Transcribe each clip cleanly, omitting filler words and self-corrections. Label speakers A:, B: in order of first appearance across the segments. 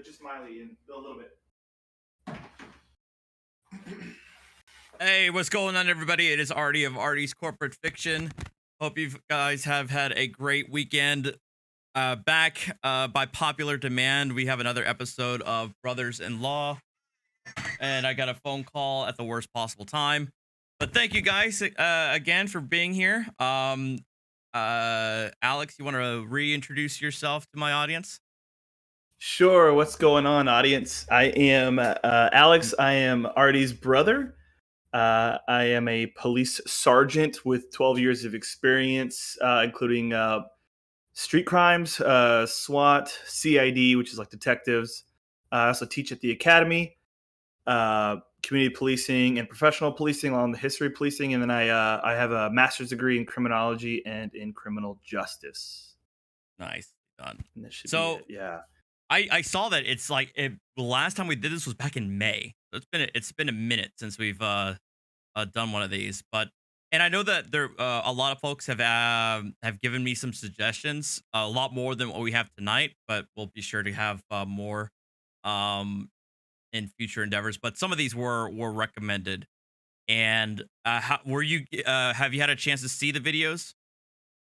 A: just Miley and Bill a little bit.
B: Hey, what's going on, everybody? It is Artie of Artie's Corporate Fiction. Hope you guys have had a great weekend. Back by popular demand, we have another episode of Brothers-in-Law, and I got a phone call at the worst possible time. But thank you guys again for being here. Alex, you want to reintroduce yourself to my audience?
A: Sure. What's going on, audience? I am Alex. I am Artie's brother. I am a police sergeant with 12 years of experience, including street crimes, SWAT, CID, which is like detectives. I also teach at the academy, community policing and professional policing along the history of policing. And then I have a master's degree in criminology and in criminal justice.
B: Nice. Done.
A: So, yeah.
B: I saw that it's like the last time we did this was back in May. So it's been a minute since we've done one of these, and I know that there a lot of folks have given me some suggestions, a lot more than what we have tonight, but we'll be sure to have more in future endeavors. But some of these were recommended. And have you had a chance to see the videos?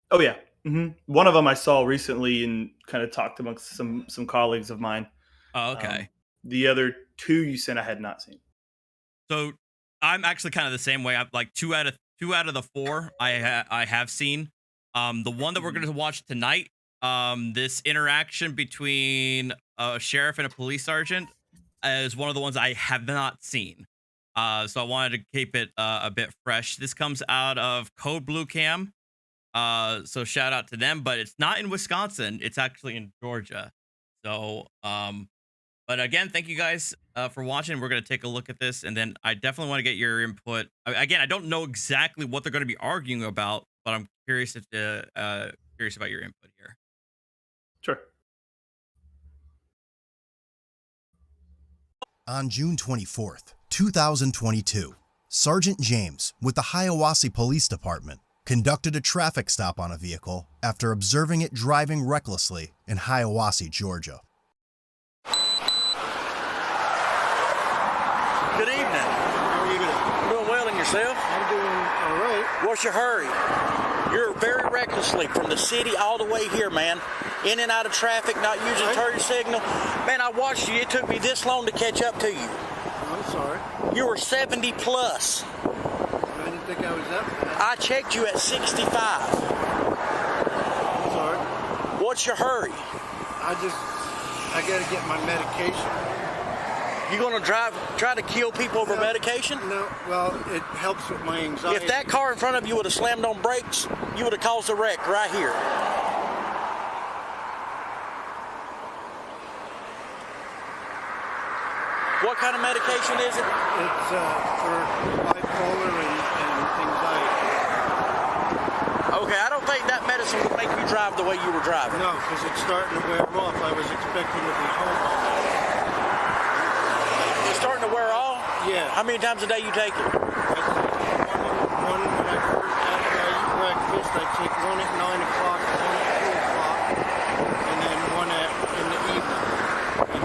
A: Oh yeah. Mm-hmm. One of them I saw recently and kind of talked amongst some colleagues of mine.
B: Oh, okay.
A: The other two you sent I had not seen.
B: So I'm actually kind of the same way. I'm like two out of the four I have seen. The one that we're going to watch tonight, this interaction between a sheriff and a police sergeant, is one of the ones I have not seen. So I wanted to keep it a bit fresh. This comes out of Code Blue Cam. So shout out to them, but it's not in Wisconsin. It's actually in Georgia. So, but again, thank you guys for watching. We're going to take a look at this, and then I definitely want to get your input. Again, I don't know exactly what they're going to be arguing about, but I'm curious curious about your input here.
A: Sure.
C: On June 24th, 2022, Sergeant James with the Hiawassee Police Department conducted a traffic stop on a vehicle after observing it driving recklessly in Hiawassee, Georgia.
D: Good evening.
E: How are you doing?
D: Doing well, and yourself?
E: I'm doing all right.
D: What's your hurry? You're very recklessly from the city all the way here, man. In and out of traffic, not using turn signal. Man, I watched you. It took me this long to catch up to you.
E: I'm sorry.
D: You were 70 plus.
E: I didn't think I was that bad.
D: I checked you at 65.
E: I'm sorry.
D: What's your hurry?
E: I got to get my medication.
D: You gonna try to kill people over medication?
E: No, well, it helps with my anxiety.
D: If that car in front of you would have slammed on brakes, you would have caused a wreck right here. What kind of medication is it?
E: It's for bipolar and anxiety.
D: Okay, I don't think that medicine would make you drive the way you were driving.
E: No, because it's starting to wear off. I was expecting to be home all night.
D: It's starting to wear off?
E: Yeah.
D: How many times a day you take it?
E: One when after I eat breakfast, I take one at 9 o'clock and one at 2 o'clock, and then one in the evening. And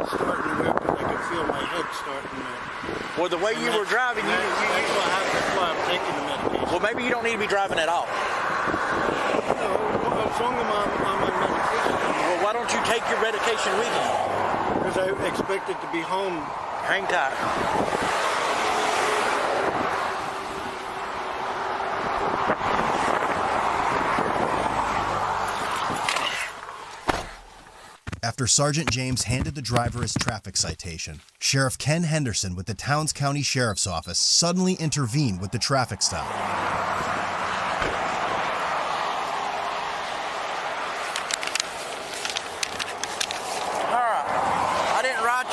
E: it's starting to wear, I can feel my head starting to...
D: Well, the way you were driving,
E: that's why I'm taking the medication.
D: Well, maybe you don't need to be driving at all.
E: No, as long as I'm on my medication.
D: Well, why don't you take your medication with you?
E: Because I expected to be home.
D: Hang tight.
C: After Sergeant James handed the driver his traffic citation, Sheriff Ken Henderson with the Towns County Sheriff's Office suddenly intervened with the traffic stop.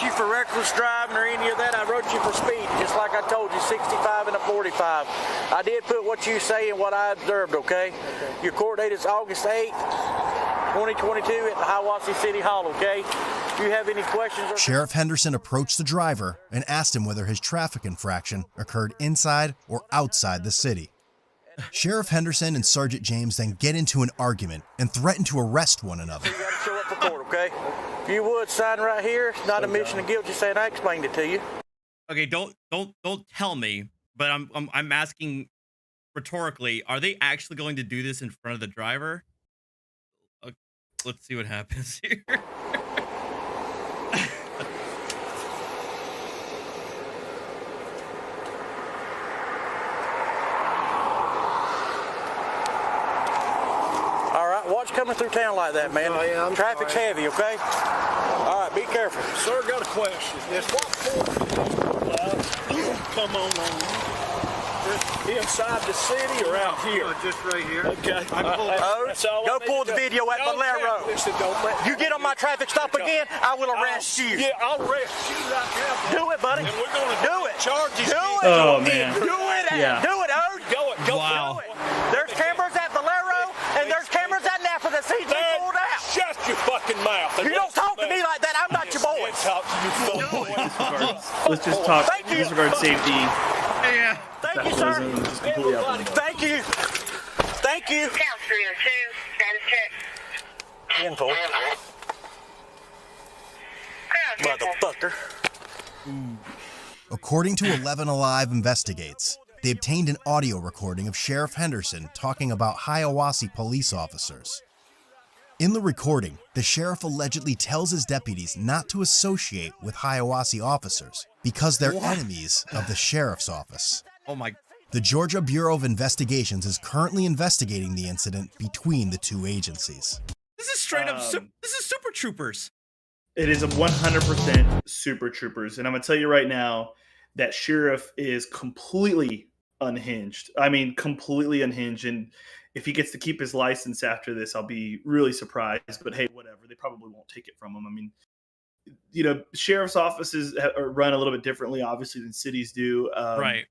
D: You for reckless driving or any of that. I wrote you for speed, just like I told you, 65 and a 45. I did put what you say and what I observed, okay? Your court date is August 8th, 2022 at the Hiawassee City Hall, okay? Do you have any questions?
C: Sheriff Henderson approached the driver and asked him whether his traffic infraction occurred inside or outside the city. Sheriff Henderson and Sergeant James then get into an argument and threaten to arrest one another.
D: You got to show up for court, okay? If you would sign right here, it's not admission of guilt. Just saying I explained it to you.
B: Okay, don't tell me, but I'm asking rhetorically, are they actually going to do this in front of the driver? Let's see what happens here.
D: All right, watch coming through town like that, man.
E: Oh, yeah, I'm
D: Traffic's
E: sorry.
D: heavy, okay? All right, be careful.
E: Sir, got a question. Yes, what come on inside the city or out here? Just right here. Okay.
D: Go pull the video at Bolero. You get on my traffic stop again, I will arrest you.
E: Yeah, I'll arrest you right now.
D: Do it, buddy.
E: And we're going to
D: do it.
E: charges.
D: Do it.
A: Oh, man.
D: Do it.
A: Yeah.
D: Do it, Ode.
E: Go
B: Wow.
E: for it.
D: There's cameras at Bolero, and there's cameras at Napa that see me pulled out.
E: Shut your fucking mouth.
D: You don't talk to me like that. I'm not your boy.
E: Talk to you,
A: Let's just talk
D: Thank you.
A: disregard safety.
B: Yeah.
D: Thank you, sir.
A: Vandalism, just completely out the window.
D: Thank you. Thank you.
F: Count 302, status check.
D: Info.
F: Ground vehicle.
D: Motherfucker.
C: According to 11 Alive Investigates, they obtained an audio recording of Sheriff Henderson talking about Hiawassee police officers. In the recording, the sheriff allegedly tells his deputies not to associate with Hiawassee officers because they're enemies of the sheriff's office.
B: Oh my.
C: The Georgia Bureau of Investigations is currently investigating the incident between the two agencies.
B: This is straight up. This is Super Troopers.
A: It is a 100% Super Troopers, and I'm gonna tell you right now that sheriff is completely unhinged. I mean, completely unhinged. And if he gets to keep his license after this, I'll be really surprised. But hey, whatever. They probably won't take it from him. I mean, you know, sheriff's offices are run a little bit differently, obviously, than cities do.
B: Right.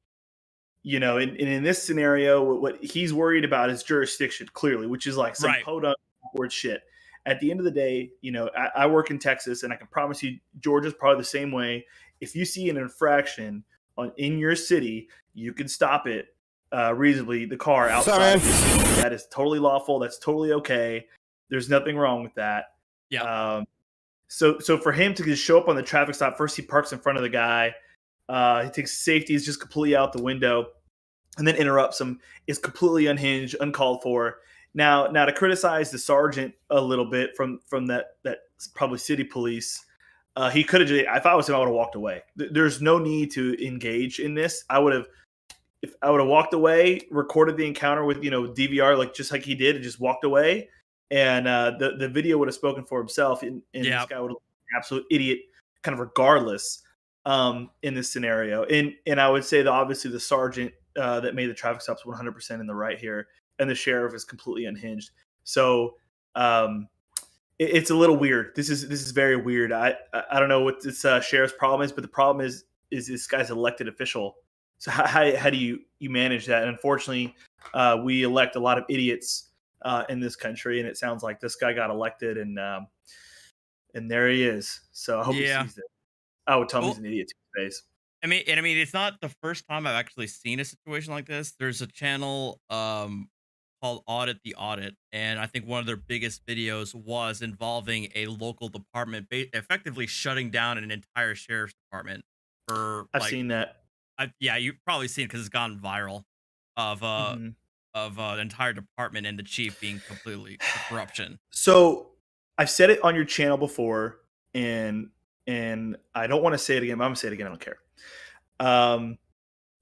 A: You know, and in this scenario, what he's worried about is jurisdiction, clearly, which is like some
B: Right.
A: podunk word shit. At the end of the day, you know, I work in Texas, and I can promise you, Georgia's probably the same way. If you see an infraction in your city, you can stop it reasonably. The car outside, that is totally lawful. That's totally okay. There's nothing wrong with that.
B: Yeah.
A: So for him to just show up on the traffic stop, first he parks in front of the guy. He takes safety, is just completely out the window, and then interrupts him. Is completely unhinged, uncalled for. Now to criticize the sergeant a little bit from that probably city police, he could have. If I was him, I would have walked away. There's no need to engage in this. I would have walked away, recorded the encounter with DVR, like just like he did, and just walked away, and the video would have spoken for himself. And this guy would have been an absolute idiot, kind of regardless. In this scenario, and I would say that obviously the sergeant that made the traffic stops 100% in the right here, and the sheriff is completely unhinged. So it's a little weird. This is very weird. I don't know what this sheriff's problem is, but the problem is this guy's elected official. So how do you manage that? And unfortunately, we elect a lot of idiots in this country, and it sounds like this guy got elected, and there he is. So I hope he sees it. I would tell him he's an idiot to his face.
B: I mean, it's not the first time I've actually seen a situation like this. There's a channel called Audit the Audit, and I think one of their biggest videos was involving a local department effectively shutting down an entire sheriff's department.
A: I've seen that.
B: Yeah, you've probably seen it because it's gone viral of an entire department and the chief being completely corruption.
A: So I've said it on your channel before, and I don't want to say it again, but I'm going to say it again. I don't care.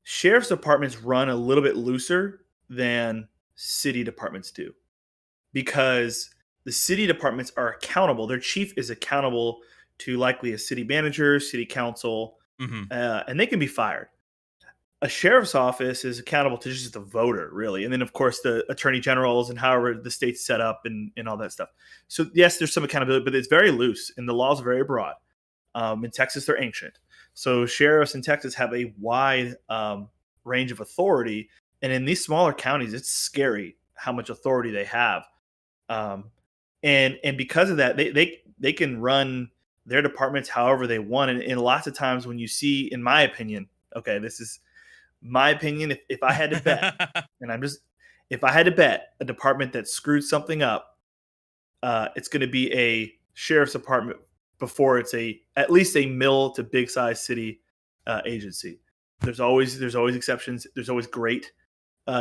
A: Sheriff's departments run a little bit looser than city departments do, because the city departments are accountable. Their chief is accountable to likely a city manager, city council, and they can be fired. A sheriff's office is accountable to just the voter, really. And then, of course, the attorney generals and however the state's set up and all that stuff. So, yes, there's some accountability, but it's very loose, and the laws are very broad. In Texas, they're ancient. So sheriffs in Texas have a wide range of authority. And in these smaller counties, it's scary how much authority they have. And because of that, they can run their departments however they want. And lots of times when you see, in my opinion, okay, this is my opinion, if I had to bet, and if I had to bet a department that screwed something up, it's going to be a sheriff's department before it's at least a middle to big size city agency. There's always exceptions. There's always great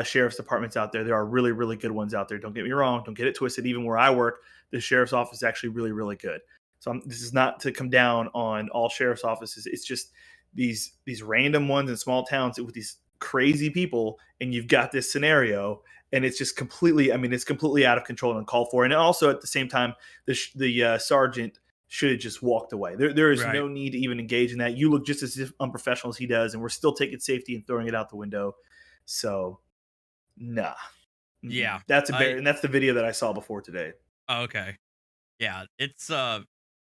A: sheriff's departments out there. There are really, really good ones out there. Don't get me wrong. Don't get it twisted. Even where I work, the sheriff's office is actually really, really good. So this is not to come down on all sheriff's offices. It's just these random ones in small towns with these crazy people, and you've got this scenario, and it's just completely, I mean, it's completely out of control and uncalled for. And also at the same time, the sergeant should have just walked away. There is no need to even engage in that. You look just as unprofessional as he does, and we're still taking safety and throwing it out the window. So, nah.
B: Yeah.
A: That's and that's the video that I saw before today.
B: Okay. Yeah, it's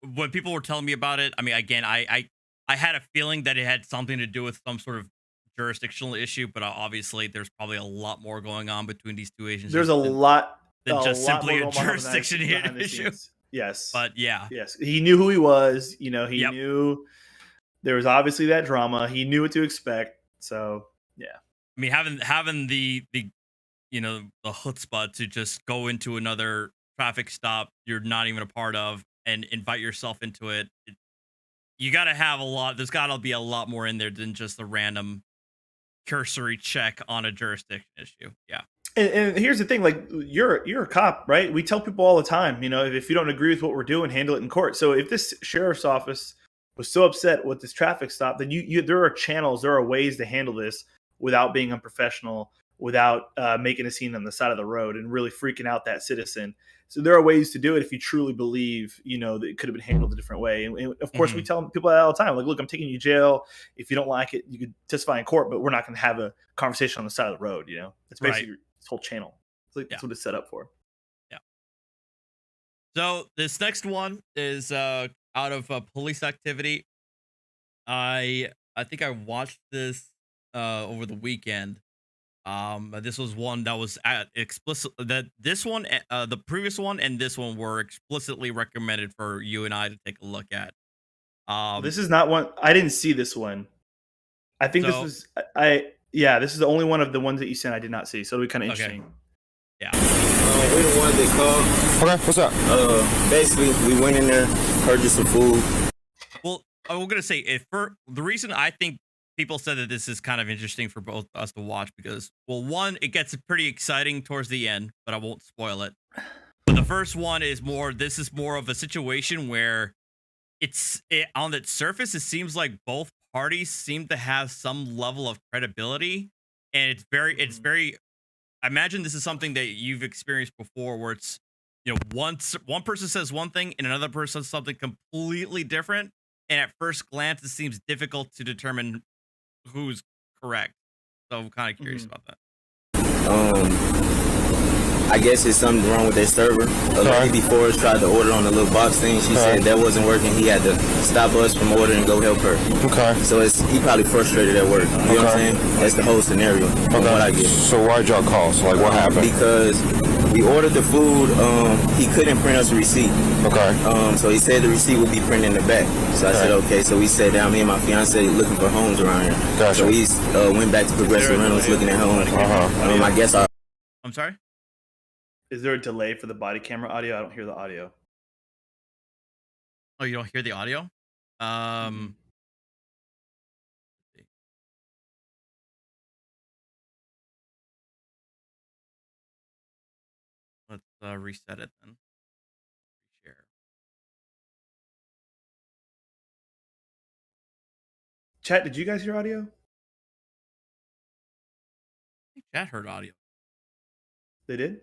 B: when people were telling me about it, I mean, again, I had a feeling that it had something to do with some sort of jurisdictional issue, but obviously there's probably a lot more going on between these two agencies.
A: There's a lot
B: than just simply a jurisdiction issue.
A: Yes.
B: But yeah.
A: Yes. He knew who he was. He knew there was obviously that drama. He knew what to expect. So yeah.
B: I mean, having the the chutzpah to just go into another traffic stop you're not even a part of and invite yourself into it, you got to have a lot. There's got to be a lot more in there than just a random cursory check on a jurisdiction issue. Yeah.
A: And here's the thing, like you're a cop, right? We tell people all the time, if you don't agree with what we're doing, handle it in court. So if this sheriff's office was so upset with this traffic stop, then there are channels, there are ways to handle this without being unprofessional, without making a scene on the side of the road and really freaking out that citizen. So there are ways to do it if you truly believe, that it could have been handled a different way. And of course, we tell people that all the time, like, look, I'm taking you to jail. If you don't like it, you could testify in court, but we're not going to have a conversation on the side of the road. It's basically this whole channel. It's like, that's what it's set up for.
B: Yeah. So this next one is out of police activity. I think I watched this over the weekend. This was one that was explicit that this one, the previous one, and this one were explicitly recommended for you and I to take a look at.
A: This is not one. I didn't see this one. I think this was this is the only one of the ones that you sent I did not see. So it'll be kind of interesting.
B: Yeah.
G: We the ones that called.
H: Okay, what's up?
G: Basically, we went in there, purchased some food.
B: Well, I'm gonna say the reason I think people said that this is kind of interesting for both us to watch because, well, one, it gets pretty exciting towards the end, but I won't spoil it. But the first one is this is more of a situation where on its surface, it seems like both parties seem to have some level of credibility. And it's very, I imagine this is something that you've experienced before where it's, one person says one thing and another person says something completely different. And at first glance, it seems difficult to determine who's correct. So I'm kind of curious about that.
G: I guess it's something wrong with their server. A lady before us tried to order on the little box thing. She said that wasn't working. He had to stop us from ordering and go help her.
H: Okay.
G: So he probably frustrated at work. You know what I'm saying? That's the whole scenario from what I get.
H: So why'd y'all call? So what happened?
G: Because we ordered the food. He couldn't print us a receipt.
H: Okay.
G: So he said the receipt would be printed in the back. So I said, okay. So we sat down, me and my fiance looking for homes around here.
H: Gotcha.
G: So we went back to Progressive Rentals looking at homes. I guess
B: I'm sorry?
A: Is there a delay for the body camera audio? I don't hear the audio.
B: Oh, you don't hear the audio? Let's reset it then. Share.
A: Chat, did you guys hear audio?
B: I think chat heard audio.
A: They did?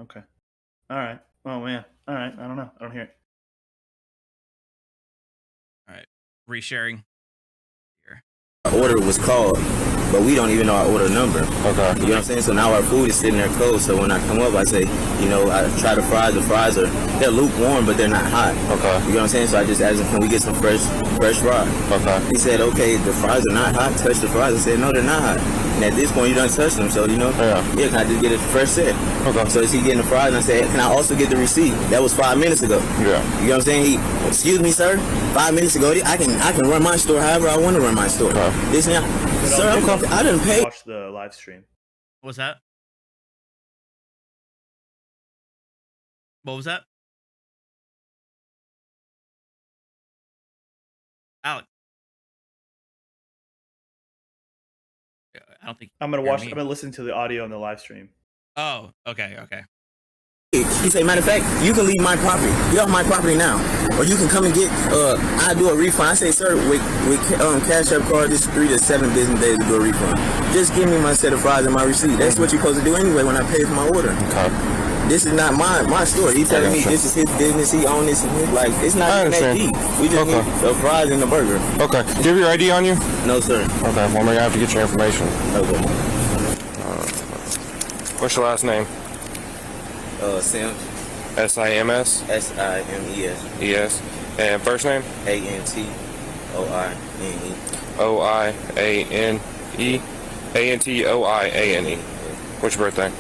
A: Okay. All right. Oh, man. All right. I don't know. I don't hear it.
B: All right. Resharing. Here.
G: Our order was called, but we don't even know our order number.
H: Okay.
G: You know what I'm saying? So now our food is sitting there cold. So when I come up, I say, I try the fries. The fries they're lukewarm, but they're not hot.
H: Okay.
G: You know what I'm saying? So I just asked him, can we get some fresh fries?
H: Okay.
G: He said, okay, the fries are not hot. Touch the fries. I said, no, they're not hot. And at this point, you done touched them. So, can I just get a fresh set?
H: Okay.
G: So is he getting the fries? And I said, can I also get the receipt? That was 5 minutes ago.
H: Yeah.
G: You know what I'm saying? Excuse me, sir. 5 minutes ago, I can run my store however I want to run my store.
H: Okay.
G: Sir, I didn't pay.
A: Watch the live stream.
B: What was that? What was that? Alex. I don't think
A: I'm gonna
B: you hear
A: watch.
B: me.
A: I'm gonna listen to the audio on the live stream.
B: Oh, okay.
G: He say, matter of fact, you can leave my property. Get off my property now. Or you can come and get, I do a refund. I say, sir, with Cash App card, this 3 to 7 business days to do a refund. Just give me my set of fries and my receipt. That's what you're supposed to do anyway when I pay for my order.
H: Okay.
G: This is not my store. He telling me this is his business. He owns this. Like, it's not even that deep. We just need the fries and the burger.
H: Okay. Do you have your ID on you?
G: No, sir.
H: Okay. Well, I'm going to have to get your information.
G: Okay.
H: What's your last name?
G: Sims.
H: S-I-M-S?
G: S-I-M-E-S.
H: E-S. And first name?
G: A-N-T-O-I-N-E.
H: O-I-A-N-E. A-N-T-O-I-A-N-E. What's your birthday?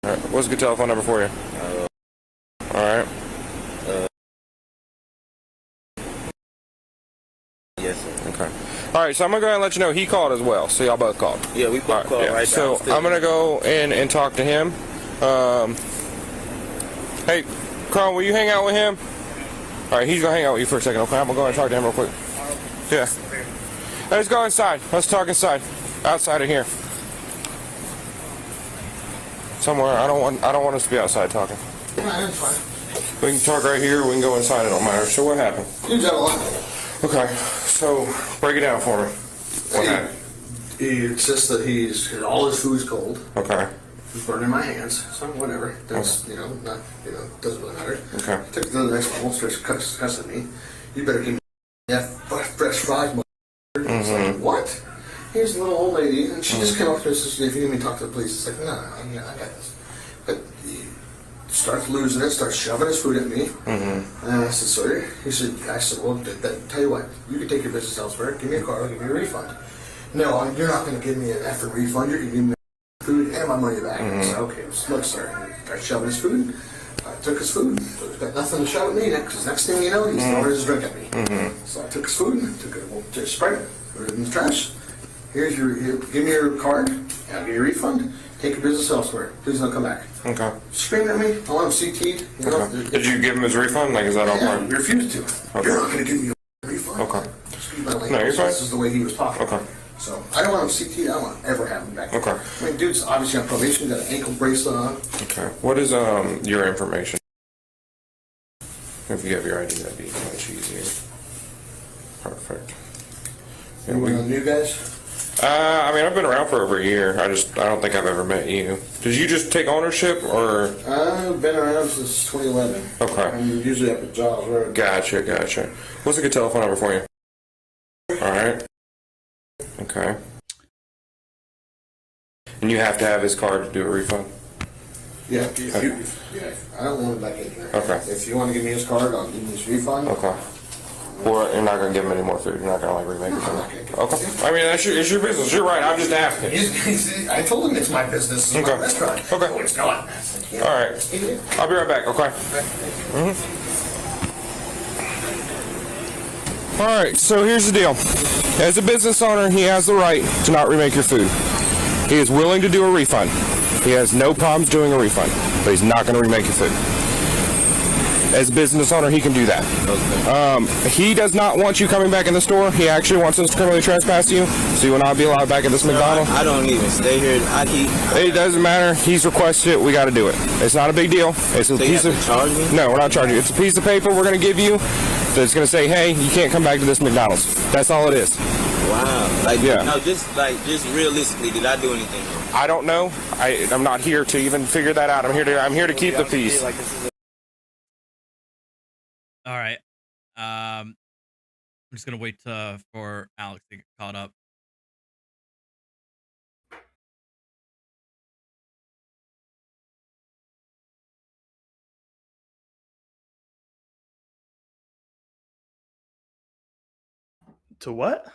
H: All right. What's a good telephone number for you? All right.
G: Yes, sir.
H: Okay. All right, so I'm going to go ahead and let you know he called as well. So y'all both called.
G: Yeah, we both called right
H: So
G: now.
H: I'm going to go in and talk to him. Hey, Carl, will you hang out with him? All right, he's going to hang out with you for a second, okay? I'm going to go and talk to him real quick. Yeah. Let's go inside. Let's talk inside. Outside of here. Somewhere. I don't want us to be outside talking.
E: That's fine.
H: We can talk right here. We can go inside. It don't matter. So what happened?
E: You got a lot.
H: Okay. So break it down for me. What happened?
E: He insists that all his food's cold.
H: Okay.
E: It's burning my hands. So whatever. That's not doesn't really matter.
H: Okay.
E: Took it to the next level, starts cussing me. You better give me fresh fries, mother. It's like, what? Here's a little old lady, and she just came up to us and said, if you need me to talk to the police, it's like, no, I got this. But he starts losing it, starts shoving his food at me. And I said, sorry. I said, well, tell you what, you can take your business elsewhere. Give me a car, I'll give you a refund. No, you're not going to give me an effing refund. You're going to give me food and my money back. I said, okay, look, sir. He started shoving his food. I took his food. So he's got nothing to shove at me because next thing you know, he's throwing his drink at me. So I took his food, took it, spread it, put it in the trash. Give me your card, I'll give you a refund, take your business elsewhere. Please don't come back.
H: Okay.
E: Screaming at me, I want him CT'd.
H: Okay. Did you give him his refund? Like, is that all
E: Yeah,
H: part?
E: he refused to.
H: Okay.
E: You're not going to give me a refund.
H: Okay.
E: Excuse my language.
H: No, you're fine.
E: This is the way he was talking.
H: Okay.
E: So I don't want him CT'd. I don't want to ever have him back.
H: Okay.
E: I mean, dude's obviously on probation, got an ankle bracelet on.
H: Okay. What is your information? If you have your ID, that'd be much easier. Perfect.
E: You one of the new guys?
H: I mean, I've been around for over a year. I don't think I've ever met you. Did you just take ownership, or?
E: I've been around since 2011.
H: Okay.
E: I'm usually up at Giles Road.
H: Gotcha. What's a good telephone number for you? All right. Okay. And you have to have his card to do a refund?
E: Yeah, I don't want him back in here.
H: Okay.
E: If you want to give me his card, I'll give you his refund.
H: Okay. Or you're not going to give him any more food? You're not going to, like, remake it?
E: I'm not gonna give him
H: Okay. I mean, it's your business. You're right. I'm just asking.
E: I told him it's my business. It's my restaurant.
H: Okay.
E: No, it's not.
H: All right. I'll be right back, okay? All right, so here's the deal. As a business owner, he has the right to not remake your food. He is willing to do a refund. He has no problems doing a refund, but he's not going to remake your food. As a business owner, he can do that. Okay. He does not want you coming back in the store. He actually wants us to criminally trespass you, so you will not be allowed back at this McDonald's.
G: I don't even stay here.
H: It doesn't matter. He's requested it. We got to do it. It's not a big deal. It's a piece of.
G: Charge me?
H: No, we're not charging you. It's a piece of paper we're going to give you that's going to say, hey, you can't come back to this McDonald's. That's all it is.
G: Wow. Like,
H: yeah.
G: No, just realistically, did I do anything wrong?
H: I don't know. I'm not here to even figure that out. I'm here to keep the peace.
B: All right. I'm just gonna wait for Alex to get caught up.
A: To what?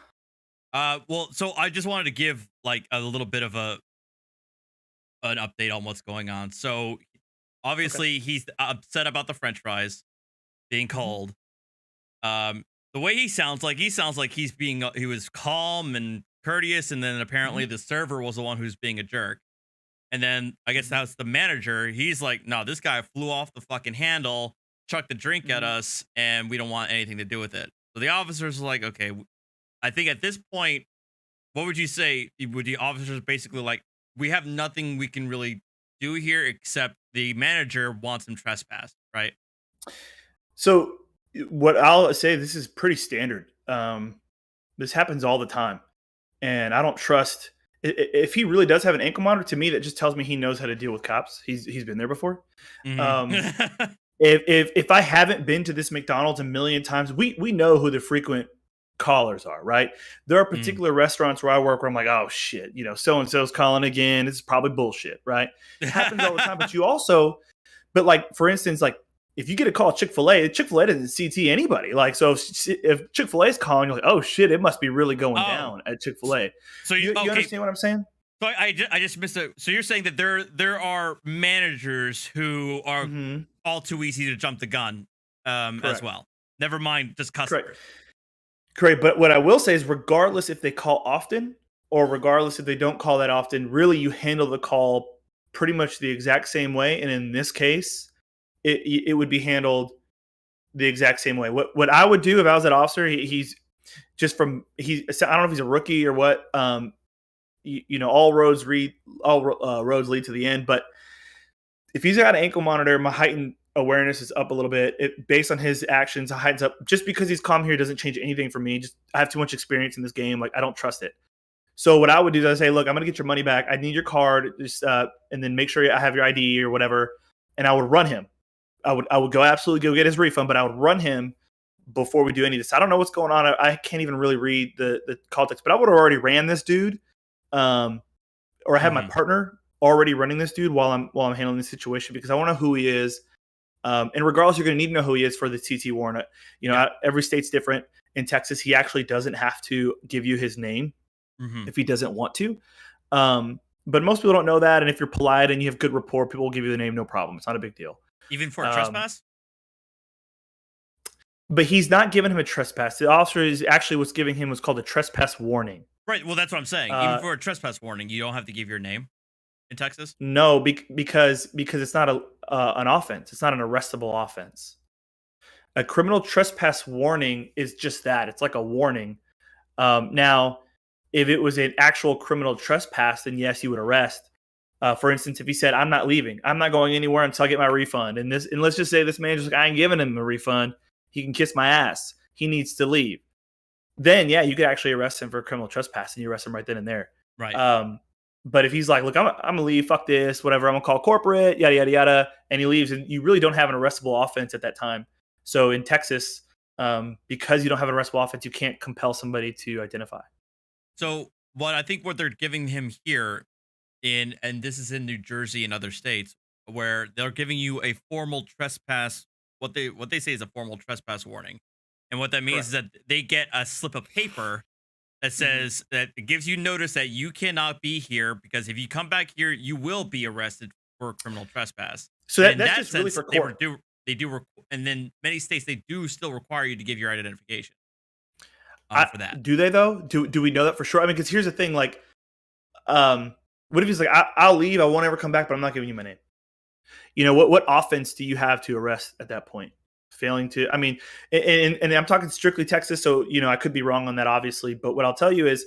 B: Well, so I just wanted to give like a little bit of an update on what's going on. So obviously he's upset about the French fries being cold. The way he sounds like he was calm and courteous, and then apparently the server was the one who's being a jerk. And then I guess that's the manager. He's like, no, this guy flew off the fucking handle, chucked the drink at us, and we don't want anything to do with it. So the officers are like, okay, I think at this point, what would you say? Would the officers basically like, we have nothing we can really do here except the manager wants him trespassed, right?
A: So what I'll say, this is pretty standard. This happens all the time, and I don't trust. If he really does have an ankle monitor, to me that just tells me he knows how to deal with cops. He's been there before.
B: Mhm.
A: If I haven't been to this McDonald's a million times, we know who the frequent callers are, right? There are particular restaurants where I work where I'm like, oh shit, so and so's calling again. It's probably bullshit, right? It happens all the time. But like for instance, like if you get a call at Chick-fil-A doesn't CT anybody. Like so, if Chick-fil-A is calling, you're like, oh shit, it must be really going down at Chick-fil-A.
B: So
A: You
B: okay.
A: understand what I'm saying?
B: So I just missed it. So you're saying that there are managers who are all too easy to jump the gun as well. Never mind just customers.
A: Correct. But what I will say is regardless if they call often or regardless if they don't call that often, really you handle the call pretty much the exact same way. And in this case, it would be handled the exact same way. What I would do if I was that officer, he's just I don't know if he's a rookie or what. All roads lead to the end. But if he's got an ankle monitor, my heightened awareness is up a little bit. Based on his actions, it heightens up. Just because he's calm here doesn't change anything for me. Just I have too much experience in this game. Like I don't trust it. So what I would do is I say, look, I'm going to get your money back. I need your card, just and then make sure I have your ID or whatever. And I would run him. I would absolutely go get his refund, but I would run him before we do any of this. I don't know what's going on. I can't even really read the call text, but I would have already ran this dude, or I have my partner already running this dude while I'm handling the situation because I want to know who he is. And regardless, you're going to need to know who he is for the TT warrant. Every state's different. In Texas, he actually doesn't have to give you his name if he doesn't want to. But most people don't know that. And if you're polite and you have good rapport, people will give you the name, no problem. It's not a big deal.
B: Even for a trespass?
A: But he's not giving him a trespass. The officer is actually what's giving him what's called a trespass warning.
B: Right. Well, that's what I'm saying. Even for a trespass warning, you don't have to give your name in Texas?
A: No, because it's not an offense. It's not an arrestable offense. A criminal trespass warning is just that. It's like a warning. Now, if it was an actual criminal trespass, then yes, you would arrest. For instance, if he said, I'm not leaving, I'm not going anywhere until I get my refund. And let's just say this manager's like, I ain't giving him a refund. He can kiss my ass. He needs to leave. Then, yeah, you could actually arrest him for criminal trespass and you arrest him right then and there.
B: Right.
A: But if he's like, look, I'm going to leave, fuck this, whatever, I'm going to call corporate, yada, yada, yada, and he leaves, and you really don't have an arrestable offense at that time. So in Texas, because you don't have an arrestable offense, you can't compel somebody to identify.
B: So what they're giving him here and this is in New Jersey and other states, where they're giving you a formal trespass, what they say is a formal trespass warning. And what that means is that they get a slip of paper that says that it gives you notice that you cannot be here because if you come back here, you will be arrested for criminal trespass.
A: So that's just really for court.
B: And then many states, they do still require you to give your identification for that.
A: Do they though? Do we know that for sure? I mean, because here's the thing, like, what if he's like, I'll leave, I won't ever come back, but I'm not giving you my name. What offense do you have to arrest at that point? Failing to, I mean, and I'm talking strictly Texas, so I could be wrong on that, obviously. But what I'll tell you is,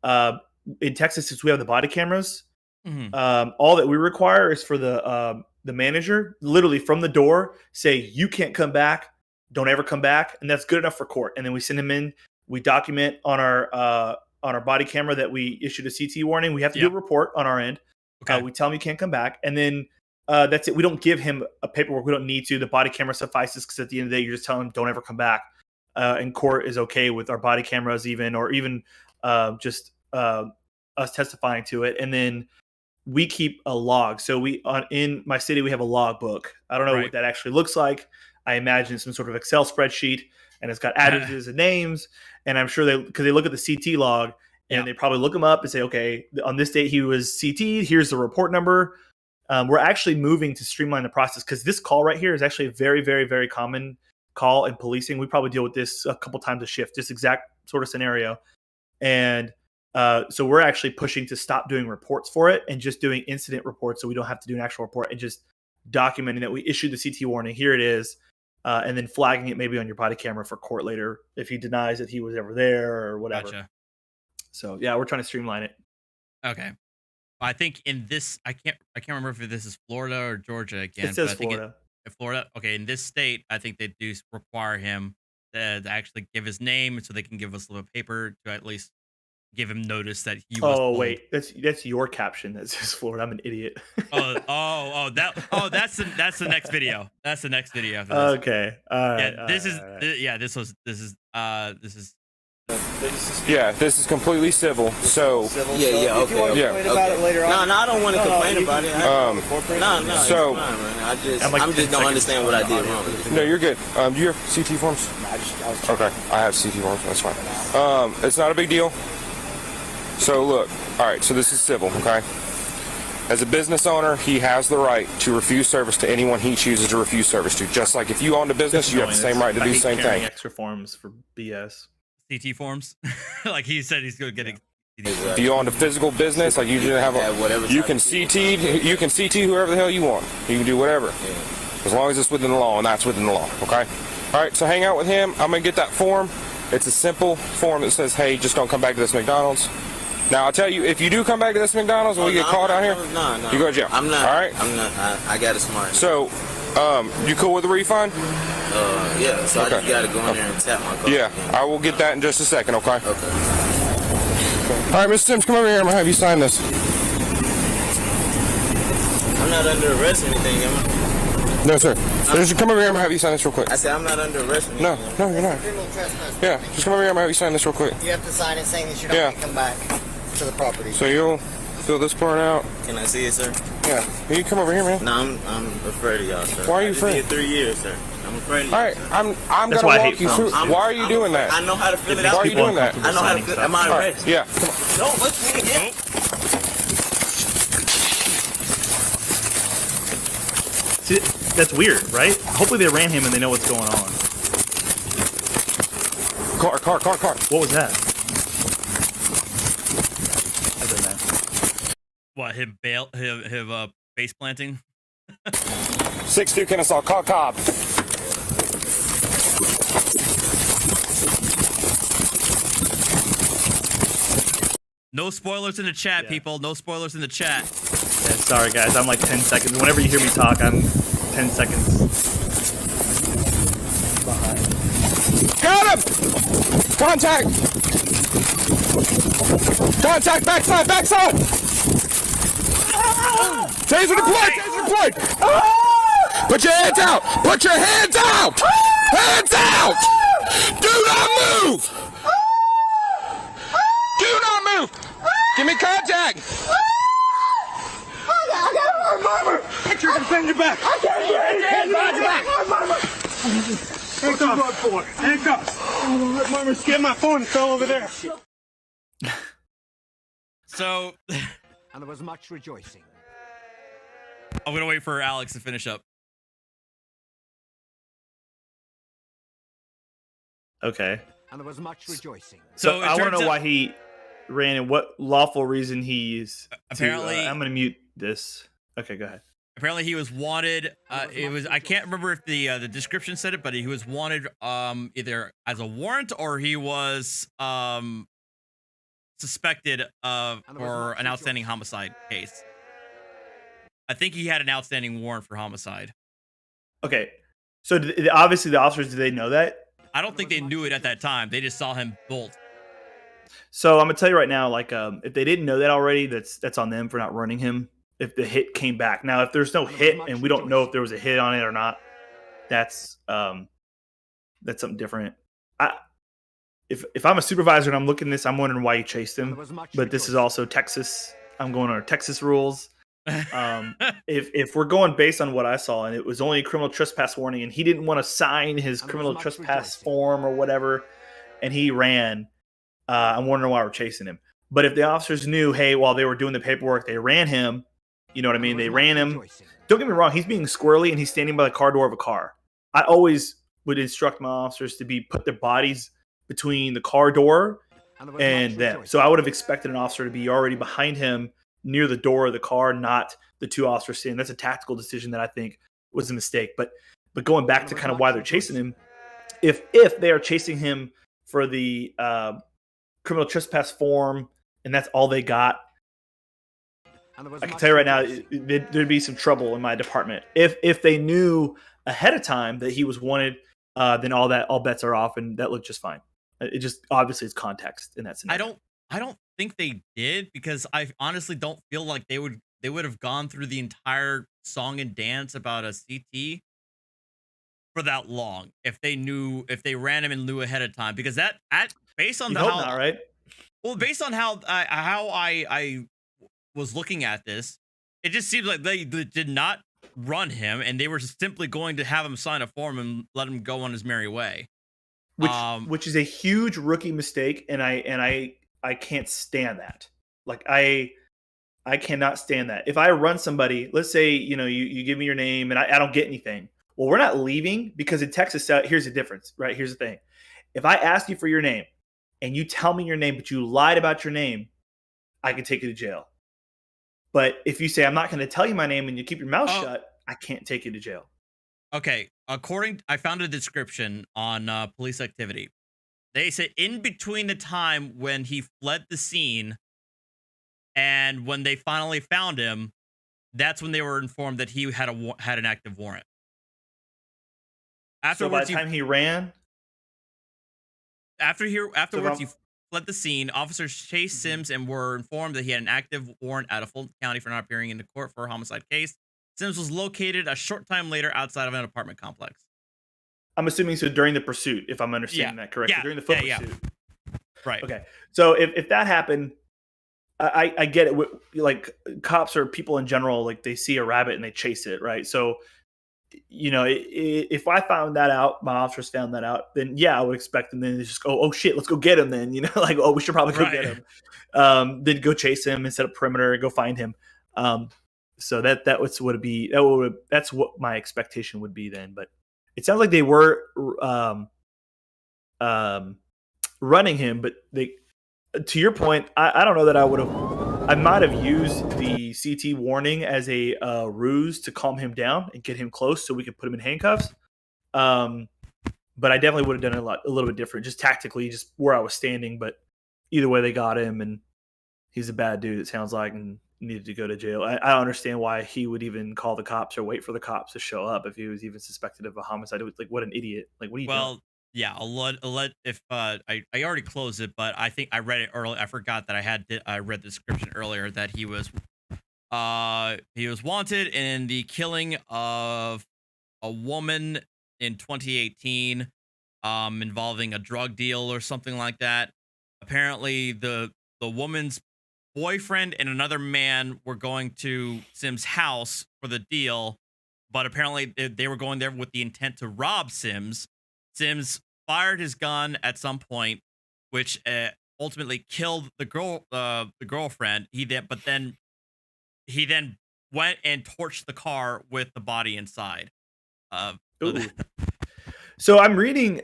A: in Texas, since we have the body cameras, all that we require is for the manager, literally from the door, say you can't come back, don't ever come back, and that's good enough for court. And then we send him in, we document on our body camera that we issued a CT warning. We have to do a report on our end. Okay. We tell him you can't come back, and then. That's it. We don't give him a paperwork. We don't need to. The body camera suffices because at the end of the day, you're just telling him don't ever come back. And court is okay with our body cameras even just us testifying to it. And then we keep a log. So in my city, we have a log book. I don't know what that actually looks like. I imagine some sort of Excel spreadsheet, and it's got addresses and names. And I'm sure because they look at the CT log and they probably look them up and say, okay, on this date he was CT'd. Here's the report number. We're actually moving to streamline the process because this call right here is actually a very, very, very common call in policing. We probably deal with this a couple times a shift, this exact sort of scenario. And So we're actually pushing to stop doing reports for it and just doing incident reports, so we don't have to do an actual report, and just documenting that we issued the CT warning. Here it is, and then flagging it maybe on your body camera for court later if he denies that he was ever there or whatever.
B: Gotcha.
A: So yeah, we're trying to streamline it.
B: Okay. I think in this, I can't remember if this is Florida or Georgia again.
A: It says
B: but I think
A: Florida.
B: Florida. Okay, in this state, I think they do require him to actually give his name, so they can give us a little paper to at least give him notice that he was.
A: Oh wait, that's your caption that says Florida. I'm an idiot.
B: That's the next video. That's the next video. After this.
A: Okay. All right.
B: Yeah, this is.
H: Yeah, this is completely civil. So
G: Yeah,
E: If you want to
H: Yeah.
E: complain about it later on.
G: No, I don't want to complain about it. No,
H: so-
G: it's fine, man. I just
A: I'm like 10
G: don't
A: seconds
G: understand what I did wrong.
H: no, you're good. Do you have CT forms? Okay, I have CT forms. That's fine. It's not a big deal. So look, all right. So this is civil, okay? As a business owner, he has the right to refuse service to anyone he chooses to refuse service to. Just like if you owned a business, you have the same right to do the same thing.
A: Extra forms for BS.
B: CT forms, like he said, he's going to get.
H: If you owned a physical business, like you didn't have you can CT whoever the hell you want. You can do whatever, as long as it's within the law, and that's within the law. Okay. All right. So hang out with him. I'm gonna get that form. It's a simple form that says, "Hey, just don't come back to this McDonald's." Now I'll tell you, if you do come back to this McDonald's and we get caught out here,
G: No.
H: you go to jail.
G: I'm not.
H: All right.
G: I'm not. I got it smart.
H: So, you cool with the refund?
G: Yeah. So
H: Okay.
G: I just got to go in there and tap my card.
H: Yeah, I will get that in just a second. Okay.
G: Okay.
H: All right, Mr. Sims, come over here. I'm gonna have you sign this.
G: I'm not under arrest or anything, am I?
H: No, sir. Just come over here. I'm gonna have you sign this real quick.
G: I said I'm not under arrest or anything.
H: No, you're not.
E: Criminal trespass.
H: Yeah, just come over here. I'm gonna have you sign this real quick.
E: You have to sign it saying that you're not
H: Yeah.
E: going to come back to the property.
H: So you'll fill this part out.
G: Can I see it, sir?
H: Yeah. You come over here, man.
G: No, I'm afraid of y'all, sir.
H: Why are you
G: I
H: afraid?
G: just did 3 years, sir. I'm afraid of y'all.
H: All right, I'm
A: That's
H: gonna
A: why I
H: walk
A: hate
H: you through.
A: phones.
H: Why are you doing that?
G: I know how to fill it
A: Why
G: out.
H: are you doing that?
G: I know how to fill it. Am I
H: All right,
G: arrested?
H: yeah.
G: No, let's do it again.
A: See, that's weird, right? Hopefully they ran him and they know what's going on.
H: Car.
A: What was that? I don't know.
B: What him base planting?
H: 6'2" Kennesaw, call Cobb.
B: No spoilers in the chat,
A: Yeah.
B: people. No spoilers in the chat.
A: Yeah, sorry guys, I'm like 10 seconds. Whenever you hear me talk, I'm 10 seconds behind.
H: Got him! Contact! Backside! Taser deployed! Put your hands out! Hands out! Do not move! Give me contact!
E: Put your hands behind your back. I can't do anything. Behind your back. What's the blood for? Handcuffs. Mama, get my phone. It's all over there.
B: So
I: And there was much rejoicing.
B: I'm gonna wait for Alex to finish up.
A: Okay.
I: And there was much rejoicing.
A: So
B: it
A: I want
B: turns
A: to know
B: out-
A: why he ran and what lawful reason he is.
B: Apparently-
A: I'm going to mute this. Okay, go ahead.
B: Apparently, he was wanted. It was I can't remember if the description said it, but he was wanted either as a warrant or he was suspected for an outstanding homicide case. I think he had an outstanding warrant for homicide.
A: Okay. So obviously the officers, did they know that?
B: I don't think they knew it at that time. They just saw him bolt.
A: So I'm gonna tell you right now, like, if they didn't know that already, that's on them for not running him. If the hit came back, now if there's no hit and we don't know if there was a hit on it or not, that's something different. If I'm a supervisor and I'm looking at this, I'm wondering why you chased him. But this is also Texas. I'm going on Texas rules. If we're going based on what I saw, and it was only a criminal trespass warning, and he didn't want to sign his criminal trespass form or whatever, and he ran. I'm wondering why we're chasing him. But if the officers knew, hey, while they were doing the paperwork, they ran him. You know what I mean? They ran him. Don't get me wrong. He's being squirrely and he's standing by the car door of a car. I always would instruct my officers to put their bodies between the car door and them. So I would have expected an officer to be already behind him near the door of the car, not the two officers standing. That's a tactical decision that I think was a mistake. But going back to kind of why they're chasing him, if they are chasing him for the criminal trespass form and that's all they got, I can tell you right now, there'd be some trouble in my department. If they knew ahead of time that he was wanted, then all bets are off, and that looked just fine. It just obviously it's context in that scenario.
B: I don't think they did, because I honestly don't feel like they would have gone through the entire song and dance about a CT for that long if they ran him and knew ahead of time, because based on
A: right?
B: Well, based on how I was looking at this, it just seems like they did not run him, and they were simply going to have him sign a form and let him go on his merry way.
A: Which is a huge rookie mistake, and I can't stand that. Like I cannot stand that. If I run somebody, let's say you give me your name and I don't get anything. Well, we're not leaving, because in Texas, here's the difference, right? Here's the thing: if I ask you for your name and you tell me your name, but you lied about your name, I can take you to jail. But if you say I'm not going to tell you my name and you keep your mouth shut, I can't take you to jail.
B: Okay, I found a description on police activity. They said in between the time when he fled the scene and when they finally found him, that's when they were informed that he had an active warrant.
A: Afterwards, so by the time he ran,
B: afterwards he fled the scene. Officers chased Sims and were informed that he had an active warrant out of Fulton County for not appearing in the court for a homicide case. Sims was located a short time later outside of an apartment complex.
A: I'm assuming so during the pursuit, if I'm understanding that correctly. During the foot pursuit.
B: Right.
A: Okay. So if that happened, I get it. Like, cops or people in general, like, they see a rabbit and they chase it, right? So, if I found that out, my officers found that out, then I would expect them then to just go, oh shit, let's go get him then, like, oh, we should probably go get him. Then go chase him and set up perimeter and go find him. So that's what my expectation would be then. But it sounds like they were running him, but to your point, I don't know that I might have used the CT warning as a ruse to calm him down and get him close so we could put him in handcuffs. But I definitely would have done it a little bit different, just tactically, just where I was standing. But either way, they got him, and he's a bad dude, it sounds like, and needed to go to jail. I don't understand why he would even call the cops or wait for the cops to show up if he was even suspected of a homicide. It was like, what an idiot! Like, what are you doing?
B: Yeah, I'll let if I already closed it, but I think I read it early. I forgot that I read the description earlier that he was wanted in the killing of a woman in 2018, involving a drug deal or something like that. Apparently, the woman's boyfriend and another man were going to Sims' house for the deal, but apparently they were going there with the intent to rob Sims. Sims fired his gun at some point, which ultimately killed the girlfriend. He then went and torched the car with the body inside.
A: So I'm reading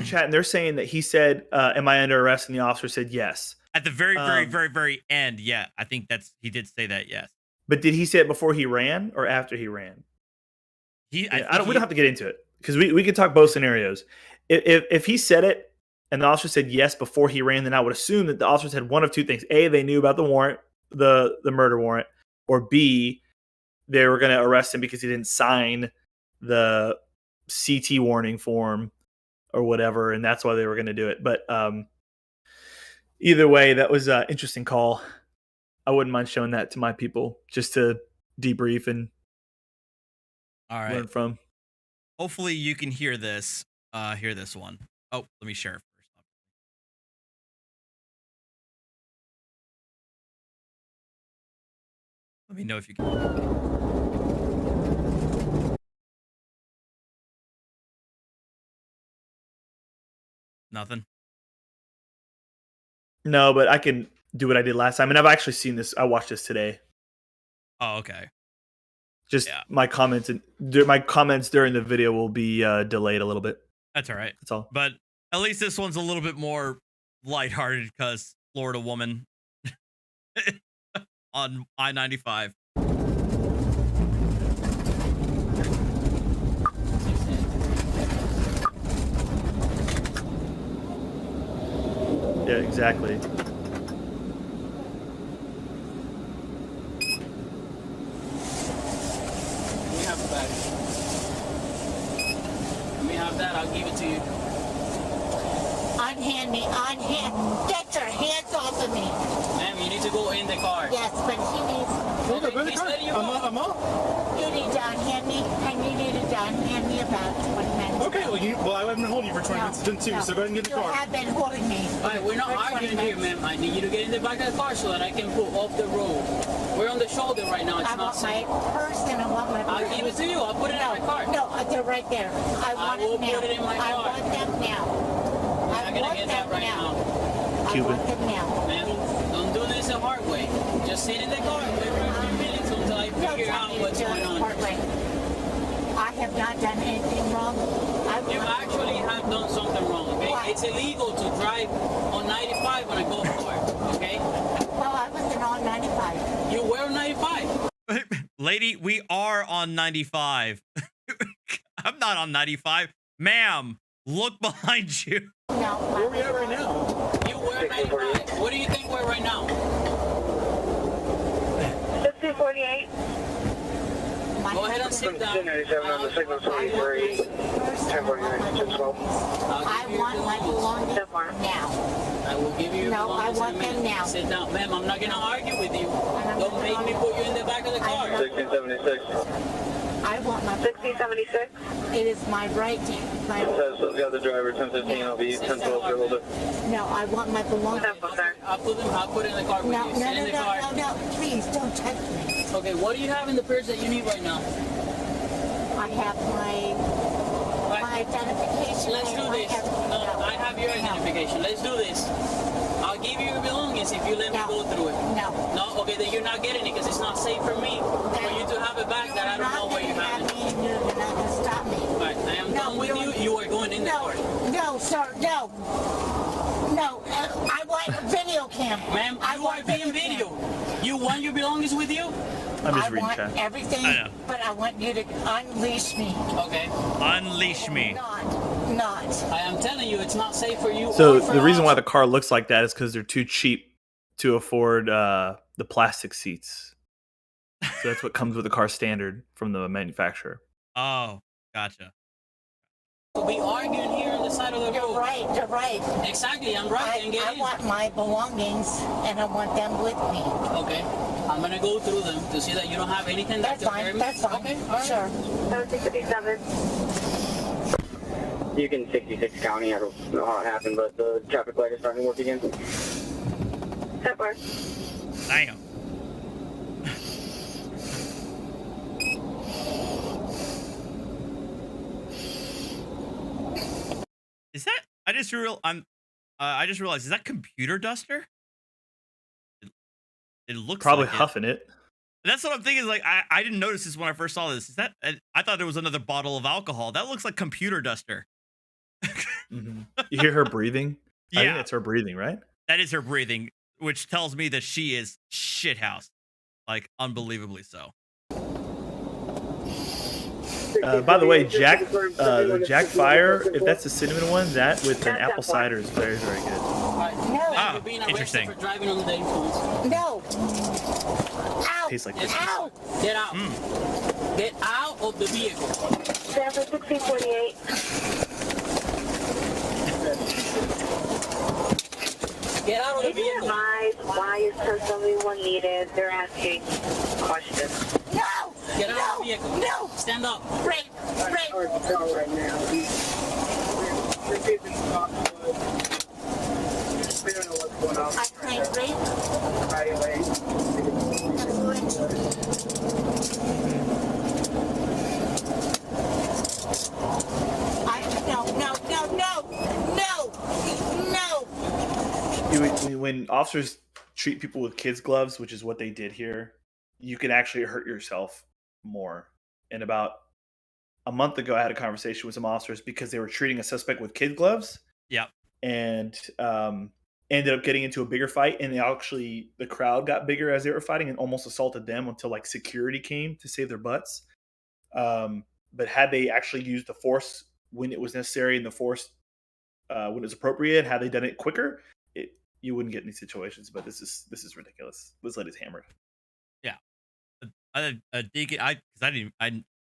A: chat, and they're saying that he said, "Am I under arrest?" And the officer said yes.
B: At the very, very, very, very end, yeah, I think he did say that, yes.
A: But did he say it before he ran or after he ran? We don't have to get into it, because we could talk both scenarios. If he said it and the officer said yes before he ran, then I would assume that the officers had one of two things: A, they knew about the warrant, the murder warrant, or B, they were going to arrest him because he didn't sign the CT warning form or whatever, and that's why they were going to do it. But either way, that was an interesting call. I wouldn't mind showing that to my people just to debrief and learn from.
B: Hopefully you can hear this one. Oh, let me share first. Let me know if you can. Nothing.
A: No, but I can do what I did last time, and I've actually seen this. I watched this today.
B: Oh, okay.
A: Just my comments during the video will be delayed a little bit.
B: That's all right.
A: That's all.
B: But at least this one's a little bit more lighthearted because Florida woman on I-95.
A: Yeah, exactly.
J: Let me have the bag. Let me have that. I'll give it to you.
F: Unhand me, unhand. Get your hands off of me.
J: Ma'am, you need to go in the car.
F: Yes, but he needs.
J: Okay, he's letting you go.
K: I'm up.
F: You need to unhand me, and you need to unhand me about 20 minutes.
K: Okay, well, I haven't been holding you for 20 minutes since too, so go ahead and get the car.
F: You have been holding me.
J: All right, we're not
F: for 20
J: arguing here,
F: minutes.
J: ma'am. I need you to get in the back of the car so that I can pull off the road. We're on the shoulder right now. It's
F: I
J: not
F: want my
J: safe.
F: purse and I want my.
J: I'll give it to you. I'll put it in my car.
F: No, they're right there. I want
J: will
F: it now.
J: put it in my
F: I
J: car.
F: want them now.
J: I'm not gonna get that right now.
F: I want them now.
J: Ma'am, don't do this the hard way. Just sit in the car and wait for a few minutes until I
F: Don't
J: figure
F: tell
J: out
F: me to
J: what's
F: do it
J: going
F: the
J: on.
F: hard way. I have not done anything wrong.
J: You actually have done something wrong, okay?
F: What?
J: It's illegal to drive on 95 on a golf cart, okay?
F: Well, I wasn't on 95.
J: You were on 95.
B: Lady, we are on 95. I'm not on 95. Ma'am, look behind you.
F: No.
K: Where are we at right now?
J: You were 95. What do you think we're right now?
F: 1548.
J: Go ahead and sit down.
F: 1097 on the signal 23. 1049. I want my belongings now.
J: I will give you your
F: No, I
J: belongings in a
F: want them
J: minute.
F: now.
J: Sit down. Ma'am, I'm not going to argue with you.
F: I'm
J: Don't
F: not
J: make me
F: gonna
J: put you in the back of the car.
E: 1676.
F: I want my 1676. It is my right. My
E: So got the driver 1015. I'll be 1012 year older.
F: no, I want my belongings.
J: I'll put it in the car with
F: No,
J: you.
F: no,
J: Sit
F: no,
J: in the car.
F: no, no, no. Please don't touch me.
J: Okay, what do you have in the purse that you need right now?
F: I have my identification.
J: Let's do this. I have your identification. Let's do this. I'll give you your belongings if you let me go through it.
F: No.
J: No? Okay, then you're not getting it because it's not safe for me for you to have a bag that I don't know where you have it.
F: You're not going to stop me.
J: All right, I am done with you. You are going in the car.
F: No, sir, no. No, I want a video cam.
J: Ma'am, you are being videoed. You want your belongings with you?
A: I'm just
F: I
A: reading
F: want
A: chat.
F: everything,
B: I know.
F: but I want you to unleash me.
J: Okay.
B: Unleash me.
F: Not.
J: I am telling you, it's not safe for you.
A: So
J: or for
A: the reason
J: us.
A: why the car looks like that is because they're too cheap to afford the plastic seats. So that's what comes with the car standard from the manufacturer.
B: Oh, gotcha.
J: We'll be arguing here on the side of the road.
F: You're right.
J: Exactly, I'm right. And get
F: I
J: in.
F: want my belongings, and I want them with me.
J: Okay. I'm gonna go through them to see that you don't have anything that
F: That's
J: could hurt
F: fine.
J: me.
F: That's fine.
J: Okay. All right.
F: Sure.
L: 1757. You can 66 County. I don't know how it happened, but the traffic light is starting to work again.
F: That works.
B: Damn. Is that? I just realized. Is that computer duster? It looks
A: Probably
B: like it.
A: huffing it.
B: That's what I'm thinking. Like I didn't notice this when I first saw this. Is that? I thought it was another bottle of alcohol. That looks like computer duster.
A: Mm-hmm. You hear her breathing? I think
B: Yeah,
A: it's her breathing, right?
B: that is her breathing, which tells me that she is shithouse, like unbelievably so.
A: By the way, the Jack Fire, if that's the cinnamon one, that with an apple cider is very, very good.
J: All right.
F: No.
J: Ma'am, you're being arrested
B: Interesting.
J: for driving under the influence.
F: No. Ow.
A: Tastes like Christmas.
F: Ow.
J: Get out. Get out of the vehicle.
F: 1648.
J: Get out of the vehicle.
L: Why is 1071 needed? They're asking questions.
F: No.
J: Get out
F: No.
J: of the vehicle.
F: No.
J: Stand up.
F: Right. Right.
L: Right now. We don't know what's going on.
F: I claim rape.
L: Right away.
F: No.
A: When officers treat people with kids' gloves, which is what they did here, you can actually hurt yourself more. And about a month ago, I had a conversation with some officers because they were treating a suspect with kid gloves.
B: Yep.
A: And ended up getting into a bigger fight, and the crowd got bigger as they were fighting and almost assaulted them until like security came to save their butts. But had they actually used the force when it was necessary and the force when it was appropriate, had they done it quicker, you wouldn't get in these situations. But this is ridiculous. This lady's hammered.
B: Yeah, Deegan. I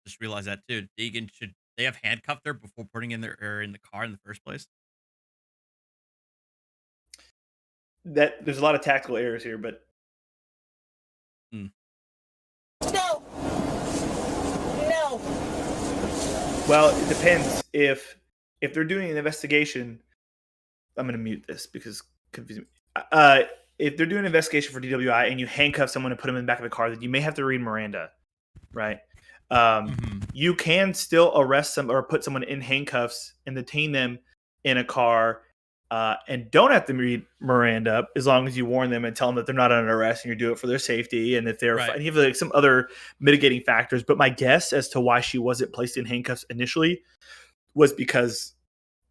B: just realized that too. Deegan, should they have handcuffed her before putting in in the car in the first place?
A: That there's a lot of tactical errors here, but
M: No.
A: well, it depends. If they're doing an investigation, I'm going to mute this because it's confusing me. If they're doing an investigation for DWI and you handcuff someone and put them in the back of the car, then you may have to read Miranda, right? You can still arrest some or put someone in handcuffs and detain them in a car and don't have to read Miranda as long as you warn them and tell them that they're not under arrest and you do it for their safety. And if they're and you have like some other mitigating factors. But my guess as to why she wasn't placed in handcuffs initially was because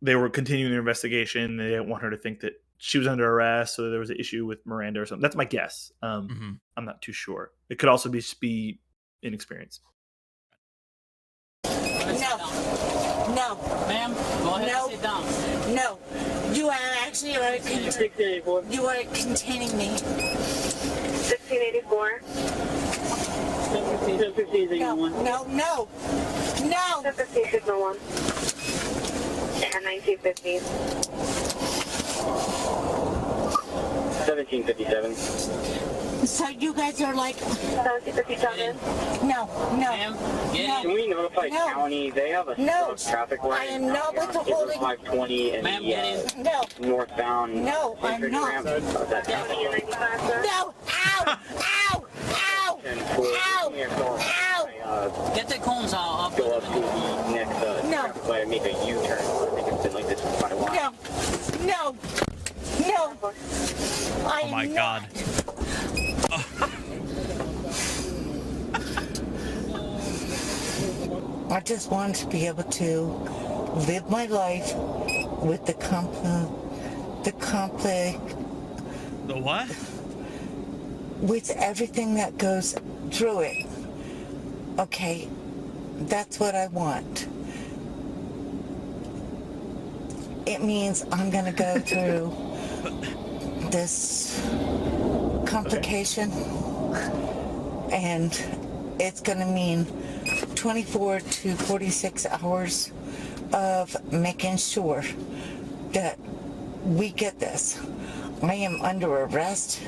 A: they were continuing their investigation. They didn't want her to think that she was under arrest, so there was an issue with Miranda or something. That's my guess. I'm not too sure. It could also be inexperience.
M: No.
J: Ma'am, go ahead and sit down.
M: No. You are actually you are containing me.
L: 1684.
M: No.
L: 1561. And 1950.
N: 1757.
M: So you guys are like
L: 1757.
M: No.
J: Ma'am,
N: Can we notify county? They have a traffic light.
M: I am not with the holding.
N: 520 and
J: Ma'am,
N: northbound.
M: No, I'm not.
L: No.
M: Ow!
J: get the cones out.
N: Go up to the next traffic light and make a U-turn. I think it's been like this for quite a while.
M: No.
B: Oh my God.
M: I just want to be able to live my life with the
B: what?
M: With everything that goes through it. Okay, that's what I want. It means I'm gonna go through this complication, and it's gonna mean 24 to 46 hours of making sure that we get this. I am under arrest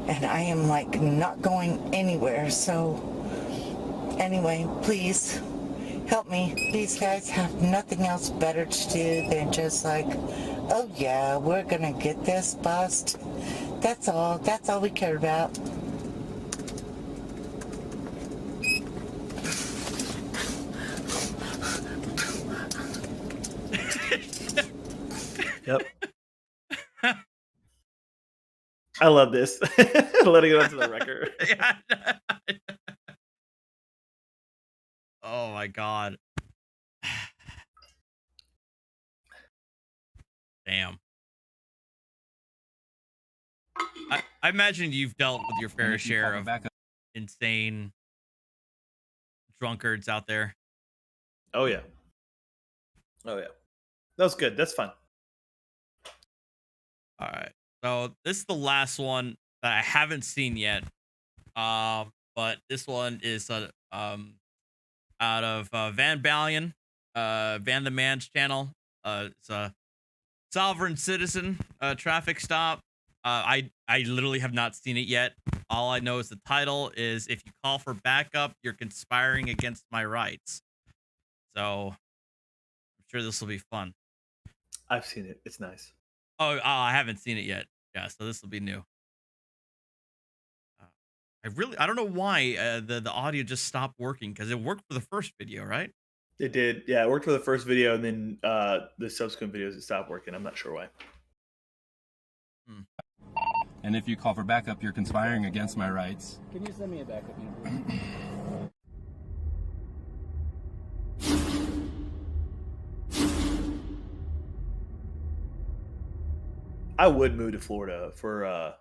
M: and I am like not going anywhere. So anyway, please help me. These guys have nothing else better to do than just like, oh yeah, we're gonna get this bust. That's all we care about.
A: Yep. I love this. Letting it onto the record.
B: Oh my God. Damn. I imagine you've dealt with your fair share of insane drunkards out there.
A: Oh yeah. That was good. That's fun.
B: All right. So this is the last one that I haven't seen yet. But this one is out of Van Balian, Van the Man's channel. It's a sovereign citizen traffic stop. I literally have not seen it yet. All I know is the title is "If you call for backup, you're conspiring against my rights." So I'm sure this will be fun.
A: I've seen it. It's nice.
B: Oh, I haven't seen it yet. Yeah, so this will be new. I don't know why the audio just stopped working, because it worked for the first video, right?
A: It did. Yeah, it worked for the first video, and then the subsequent videos it stopped working. I'm not sure why.
O: And if you call for backup, you're conspiring against my rights.
K: Can you send me a backup unit?
A: I would move to Florida for.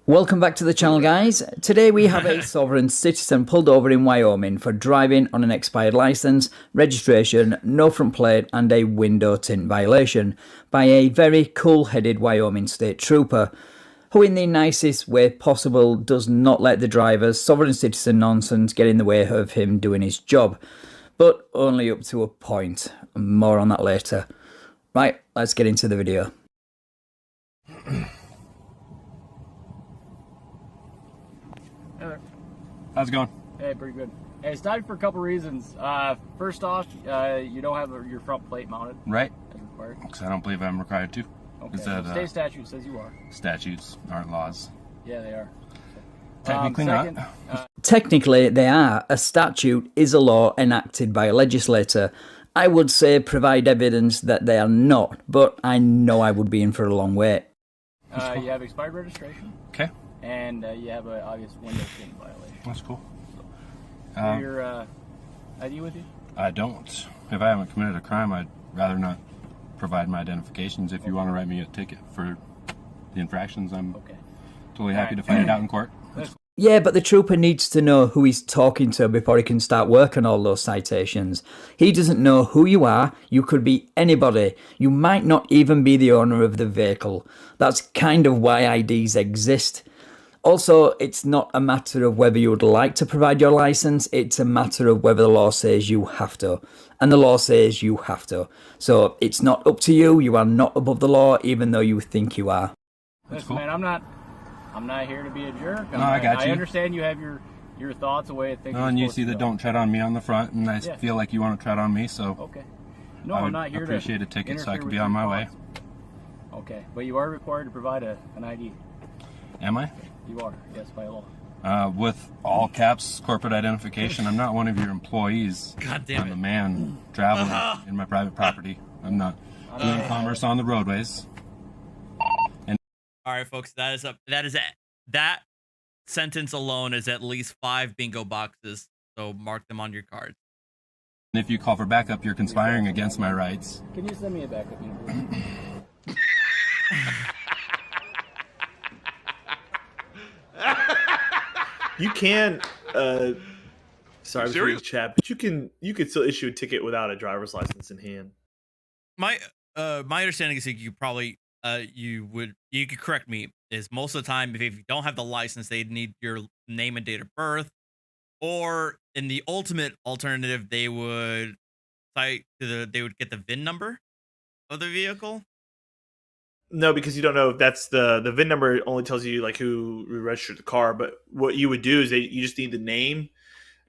K: Welcome back to the channel, guys. Today we have a sovereign citizen pulled over in Wyoming for driving on an expired license, registration, no front plate, and a window tint violation by a very cool-headed Wyoming state trooper, who in the nicest way possible does not let the driver's sovereign citizen nonsense get in the way of him doing his job, but only up to a point. More on that later. Right, let's get into the video.
O: How's it going?
P: Hey, pretty good. Hey, it's tied for a couple reasons. First off, you don't have your front plate mounted.
O: Right.
P: As required.
O: Because I don't believe I'm required to.
P: Okay.
O: Is that,
P: state statute says you are.
O: Statutes aren't laws.
P: Yeah, they are.
O: Technically
P: second,
O: not.
K: Technically, they are. A statute is a law enacted by a legislator. I would say provide evidence that they are not, but I know I would be in for a long wait.
P: You have expired registration.
O: Okay.
P: And you have an obvious window tint violation.
O: That's cool.
P: Your ID with you?
O: I don't. If I haven't committed a crime, I'd rather not provide my identifications. If you want to write me a ticket for the infractions, I'm totally happy to fight it out in court.
K: Yeah, but the trooper needs to know who he's talking to before he can start work on all those citations. He doesn't know who you are. You could be anybody. You might not even be the owner of the vehicle. That's kind of why IDs exist. Also, it's not a matter of whether you would like to provide your license, it's a matter of whether the law says you have to. And the law says you have to. So it's not up to you, you are not above the law, even though you think you are.
P: Listen, man, I'm not here to be a jerk.
O: I got you.
P: I understand you have your thoughts, a way of thinking.
O: No, and you see that don't tread on me on the front, and I feel like you want to tread on me, so...
P: Okay. No, I'm not here to
O: appreciate a ticket so I can be on my way.
P: Okay, but you are required to provide an ID.
O: Am I?
P: You are, yes, by law.
O: With all caps corporate identification, I'm not one of your employees.
B: God damn it.
O: I'm a man traveling in my private property. I'm not doing commerce on the roadways. And
B: all right, folks, that sentence alone is at least 5 bingo boxes. So mark them on your cards.
O: if you call for backup, you're conspiring against my rights.
P: Can you send me a backup unit?
A: You can, sorry for the chat, but you could still issue a ticket without a driver's license in hand.
B: My understanding is that you probably you could correct me, is most of the time if you don't have the license, they need your name and date of birth, or in the ultimate alternative, they would get the VIN number of the vehicle.
A: No, because you don't know if that's the VIN number only tells you like who registered the car. But what you would do is you just need the name,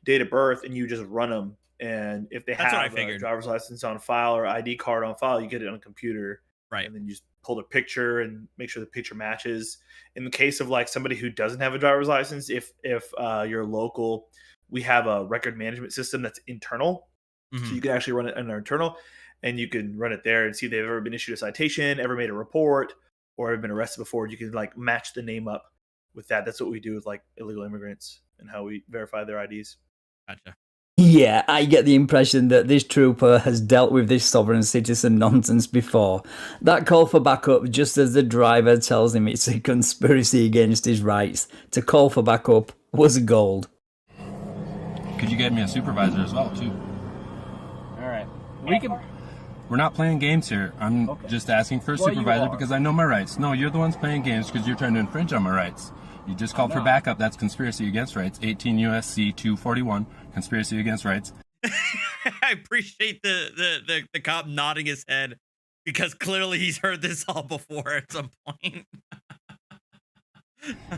A: date of birth, and you just run them. And if they have a driver's license on file or ID card on file, you get it on a computer.
B: Right.
A: And then you just pull the picture and make sure the picture matches. In the case of like somebody who doesn't have a driver's license, if you're local, we have a record management system that's internal.
B: Mm-hmm.
A: So you can actually run it in our internal. And you can run it there and see if they've ever been issued a citation, ever made a report, or ever been arrested before. You can like match the name up with that. That's what we do with like illegal immigrants and how we verify their IDs.
B: Gotcha.
K: Yeah, I get the impression that this trooper has dealt with this sovereign citizen nonsense before. That call for backup, just as the driver tells him it's a conspiracy against his rights to call for backup, was gold.
O: Could you get me a supervisor as well, too?
P: All right.
O: We're not playing games here. I'm just asking for a supervisor because I know my rights. No, you're the ones playing games because you're trying to infringe on my rights. You just called for backup. That's conspiracy against rights. 18 U.S.C. 241, conspiracy against rights.
B: I appreciate the cop nodding his head because clearly he's heard this all before at some point.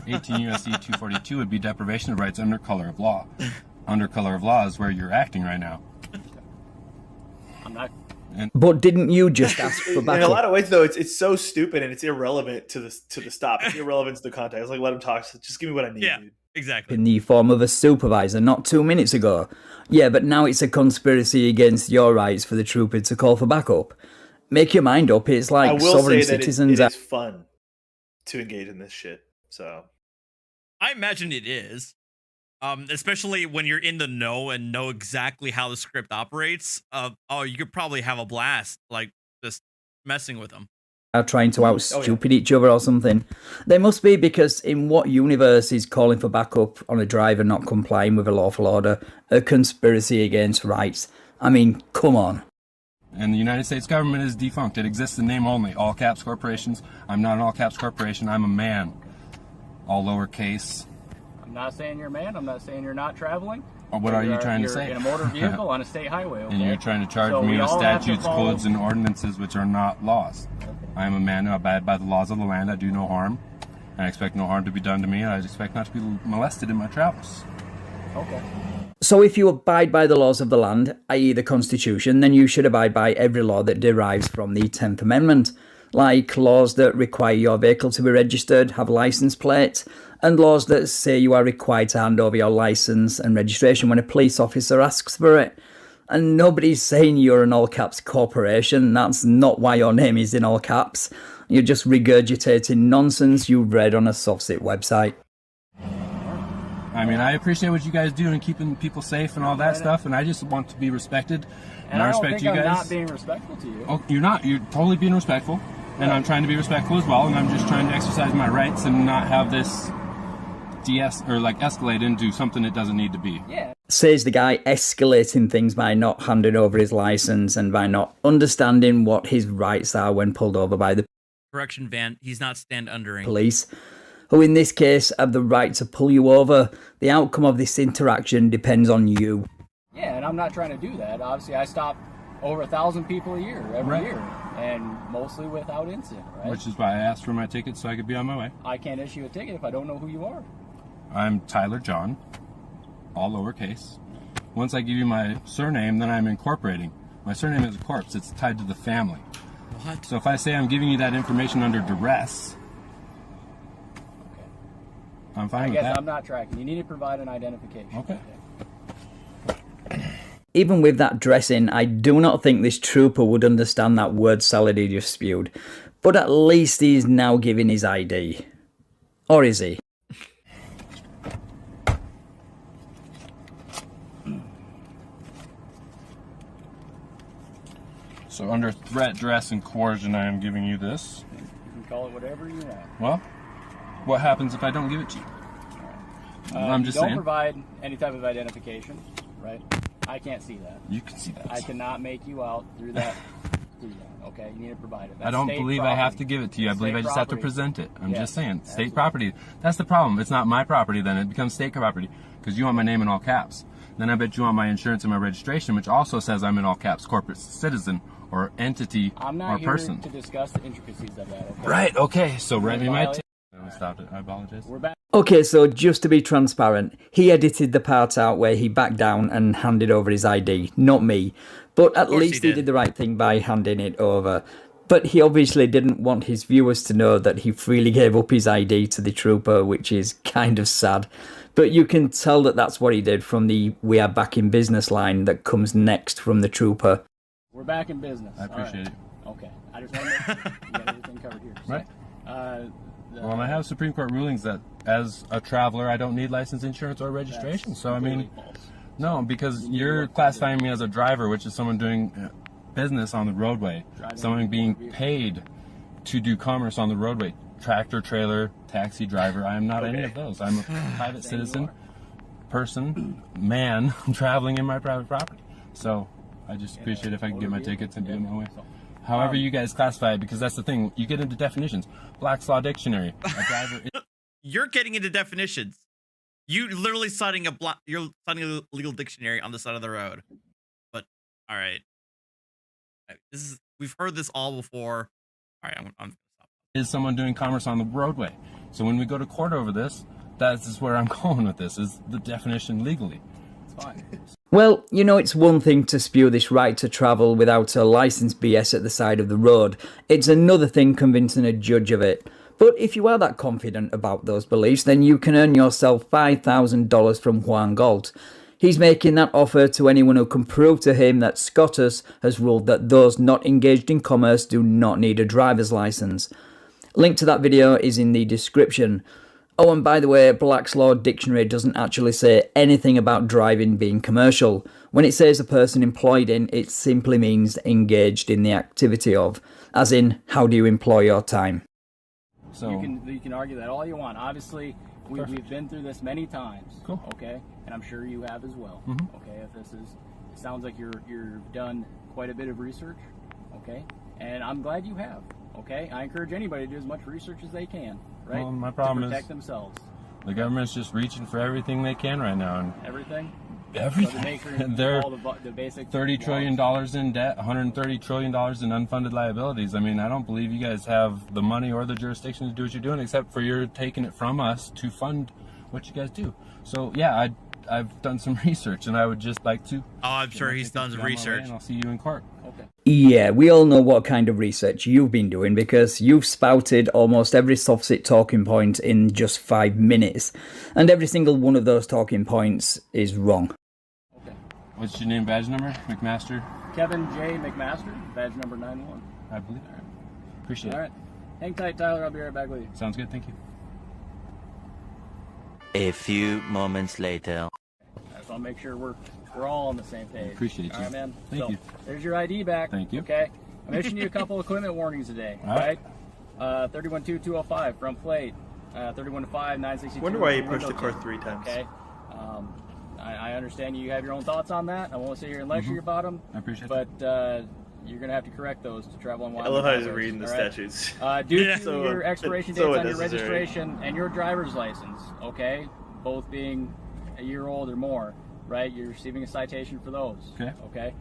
O: 18 U.S.C. 242 would be deprivation of rights under color of law. Under color of law is where you're acting right now.
P: I'm not.
K: But didn't you just ask for backup?
A: In a lot of ways, though, it's so stupid and it's irrelevant to the stop. It's irrelevant to the context. It's like, let him talk. Just give me what I need, dude.
B: Exactly.
K: In the form of a supervisor not 2 minutes ago. Yeah, but now it's a conspiracy against your rights for the trooper to call for backup. Make your mind up. It's like
A: I will
K: sovereign
A: say that
K: citizens.
A: it is fun to engage in this shit. So
B: I imagine it is. Especially when you're in the know and know exactly how the script operates. You could probably have a blast, like just messing with them.
K: are trying to out-stupid each other or something. They must be, because in what universe is calling for backup on a driver not complying with a lawful order a conspiracy against rights? I mean, come on.
O: And the United States government is defunct. It exists in name only. All caps corporations. I'm not an all caps corporation. I'm a man. All lowercase.
P: I'm not saying you're a man. I'm not saying you're not traveling.
O: Or what are you trying to say?
P: You're in a motor vehicle on a state highway. Okay?
O: And you're trying to charge me with statutes, codes, and ordinances which are not laws. I am a man who abide by the laws of the land. I do no harm. I expect no harm to be done to me. And I expect not to be molested in my travels.
P: Okay.
K: So if you abide by the laws of the land, i.e. the Constitution, then you should abide by every law that derives from the 10th Amendment, like laws that require your vehicle to be registered, have license plates, and laws that say you are required to hand over your license and registration when a police officer asks for it. And nobody's saying you're an all-caps corporation. That's not why your name is in all caps. You're just regurgitating nonsense you've read on a softsit website.
O: I mean, I appreciate what you guys do in keeping people safe and all that stuff, and I just want to be respected.
P: And I
O: respect you guys.
P: I'm not being respectful to you.
O: Oh, you're not. You're totally being respectful, and I'm trying to be respectful as well, and I'm just trying to exercise my rights and not have this escalate into something it doesn't need to be.
P: Yeah.
K: Says the guy escalating things by not handing over his license and by not understanding what his rights are when pulled over by the
B: Correction van, he's not stand-undering.
K: Police, who in this case have the right to pull you over. The outcome of this interaction depends on you.
P: Yeah, and I'm not trying to do that. Obviously, I stop over 1,000 people a year, every year, and mostly without incident, right?
O: Which is why I asked for my ticket so I could be on my way.
P: I can't issue a ticket if I don't know who you are.
O: I'm Tyler John, all lowercase. Once I give you my surname, then I'm incorporating. My surname is a corpse. It's tied to the family.
B: What?
O: So if I say I'm giving you that information under duress, I'm fine with that.
P: I guess I'm not tracking. You need to provide an identification.
O: Okay.
K: Even with that dressing, I do not think this trooper would understand that word salad he just spewed. But at least he's now giving his ID. Or is he?
O: So under threat, duress, and coercion, I am giving you this.
P: You can call it whatever you want.
O: Well, what happens if I don't give it to you? I'm just saying.
P: Don't provide any type of identification, right? I can't see that.
O: You can see that.
P: I cannot make you out through that. Okay, you need to provide it.
O: I don't believe I have to give it to you. I believe I just have to present it. I'm just saying, state property. That's the problem. It's not my property then. It becomes state property because you want my name in all caps. Then I bet you want my insurance and my registration, which also says I'm in all caps, corporate citizen or entity
P: I'm not
O: or person.
P: here to discuss the intricacies of that. Okay?
O: Right, okay. So write me my ticket. I stopped it. I apologize.
P: We're back.
K: Okay, so just to be transparent, he edited the part out where he backed down and handed over his ID, not me. But at least he did the right thing by handing it over. But he obviously didn't want his viewers to know that he freely gave up his ID to the trooper, which is kind of sad. But you can tell that that's what he did from the "we are back in business" line that comes next from the trooper.
P: We're back in business.
O: I appreciate it.
P: Okay. I just want to make sure you got everything covered here. So,
O: right. Well, I have Supreme Court rulings that as a traveler, I don't need license, insurance, or registration. So, I mean, no, because you're classifying me as a driver, which is someone doing business on the roadway, someone being paid to do commerce on the roadway. Tractor, trailer, taxi driver. I am not any of those. I'm a private citizen, person, man, traveling in my private property. So I just appreciate if I can get my tickets and be on my way. However you guys classify it, because that's the thing. You get into definitions. Black's Law Dictionary. A driver is
B: You're getting into definitions. You literally citing you're citing a legal dictionary on the side of the road. But all right, we've heard this all before. All right, I'm
O: is someone doing commerce on the roadway. So when we go to court over this, that's where I'm going with this, is the definition legally.
P: It's fine.
K: Well, you know, it's one thing to spew this right to travel without a license BS at the side of the road. It's another thing convincing a judge of it. But if you are that confident about those beliefs, then you can earn yourself $5,000 from Juan Galt. He's making that offer to anyone who can prove to him that Scottus has ruled that those not engaged in commerce do not need a driver's license. Link to that video is in the description. Oh, and by the way, Black's Law Dictionary doesn't actually say anything about driving being commercial. When it says a person employed in, it simply means engaged in the activity of, as in, how do you employ your time?
P: So you can argue that all you want. Obviously, we've been through this many times. Cool. Okay, and I'm sure you have as well. Mm-hmm. Okay, if it sounds like you've done quite a bit of research. Okay, and I'm glad you have. Okay, I encourage anybody to do as much research as they can. Right.
O: Well, my problem
P: to protect
O: is
P: themselves.
O: The government's just reaching for everything they can right now, and
P: everything.
O: Everything. They're
P: the basic
O: $30 trillion in debt, $130 trillion in unfunded liabilities. I mean, I don't believe you guys have the money or the jurisdiction to do what you're doing, except for you're taking it from us to fund what you guys do. So yeah, I've done some research, and I would just like to.
B: Oh, I'm sure he's done some research.
O: And I'll see you in court.
P: Okay.
K: Yeah, we all know what kind of research you've been doing because you've spouted almost every softsit talking point in just 5 minutes, and every single one of those talking points is wrong.
P: Okay.
O: What's your name, badge number? McMaster?
P: Kevin J. McMaster, badge number 91.
O: I believe that. Appreciate it.
P: All right. Hang tight, Tyler. I'll be right back with you.
O: Sounds good. Thank you.
Q: A few moments later.
P: I just want to make sure we're all on the same page.
O: Appreciate you.
P: All right, man.
O: Thank you.
P: There's your ID back.
O: Thank you.
P: Okay. I'm issuing you a couple equipment warnings today.
O: All right.
P: 312205 front plate. 3125 962.
A: Wonder why you pushed the car 3 times.
P: Okay. I understand you have your own thoughts on that. I won't sit here and lecture you about them.
O: I appreciate
P: it. But you're going to have to correct those to travel on
A: Wyoming. I love how he's reading the statutes.
P: Due to your expiration dates on your registration and your driver's license, okay, both being a year old or more, right, you're receiving a citation for those.
O: Okay.
P: Okay.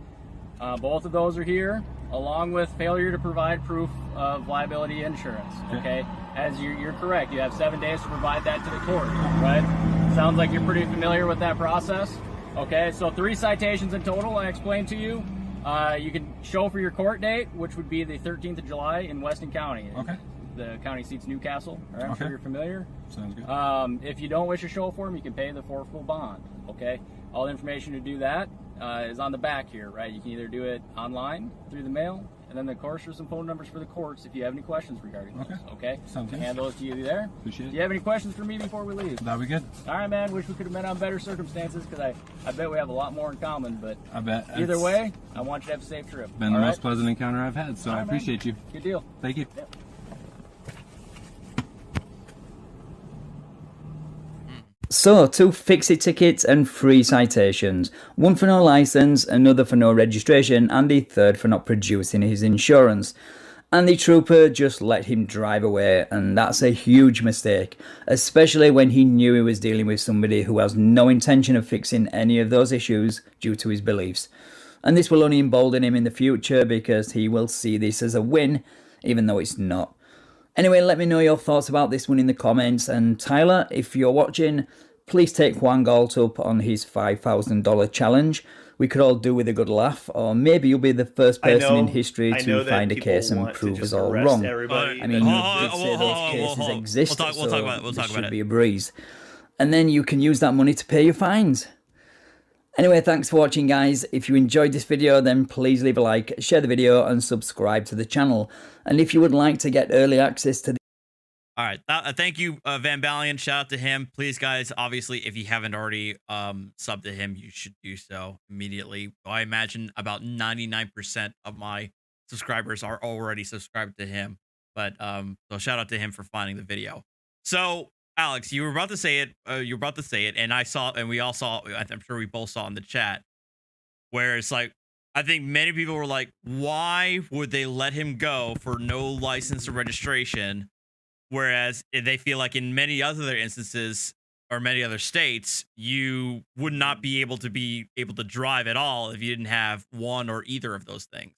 P: Both of those are here, along with failure to provide proof of liability insurance. Okay. As you're correct, you have 7 days to provide that to the court, right? Sounds like you're pretty familiar with that process. Okay, so 3 citations in total I explained to you. You can show for your court date, which would be the 13th of July in Weston County.
O: Okay.
P: The county seats Newcastle. All right, I'm sure you're familiar.
O: Sounds good.
P: If you don't wish to show for them, you can pay the forfeitable bond. Okay. All the information to do that is on the back here, right? You can either do it online through the mail, and then of course there's some phone numbers for the courts if you have any questions regarding those. Okay.
O: Sounds good.
P: Hand those to you there.
O: Appreciate it.
P: Do you have any questions for me before we leave?
O: That'll be good.
P: All right, man. Wish we could have met on better circumstances because I bet we have a lot more in common. But
O: I bet.
P: Either way, I want you to have a safe trip.
O: Been the most pleasant encounter I've had, so I appreciate you.
P: Good deal.
O: Thank you.
P: Yep.
K: So, 2 fix-it tickets and 3 citations. 1 for no licence, another for no registration, and the third for not producing his insurance. And the trooper just let him drive away, and that's a huge mistake, especially when he knew he was dealing with somebody who has no intention of fixing any of those issues due to his beliefs. And this will only embolden him in the future because he will see this as a win, even though it's not. Anyway, let me know your thoughts about this one in the comments, and Tyler, if you're watching, please take Juan Galt up on his $5,000 challenge. We could all do with a good laugh, or maybe you'll be the first person in history to find a case and prove us all wrong. I mean, you did say those cases exist, so it should be a breeze. And then you can use that money to pay your fines. Anyway, thanks for watching, guys. If you enjoyed this video, then please leave a like, share the video, and subscribe to the channel. And if you would like to get early access to
B: all right, thank you, Van Balian. Shout out to him. Please, guys, obviously, if you haven't already subbed to him, you should do so immediately. I imagine about 99% of my subscribers are already subscribed to him. But so shout out to him for finding the video. So, Alex, you were about to say it. And I saw, and we all saw. I'm sure we both saw in the chat, where it's like, I think many people were like, why would they let him go for no license or registration? Whereas they feel like in many other instances or many other states, you would not be able to drive at all if you didn't have one or either of those things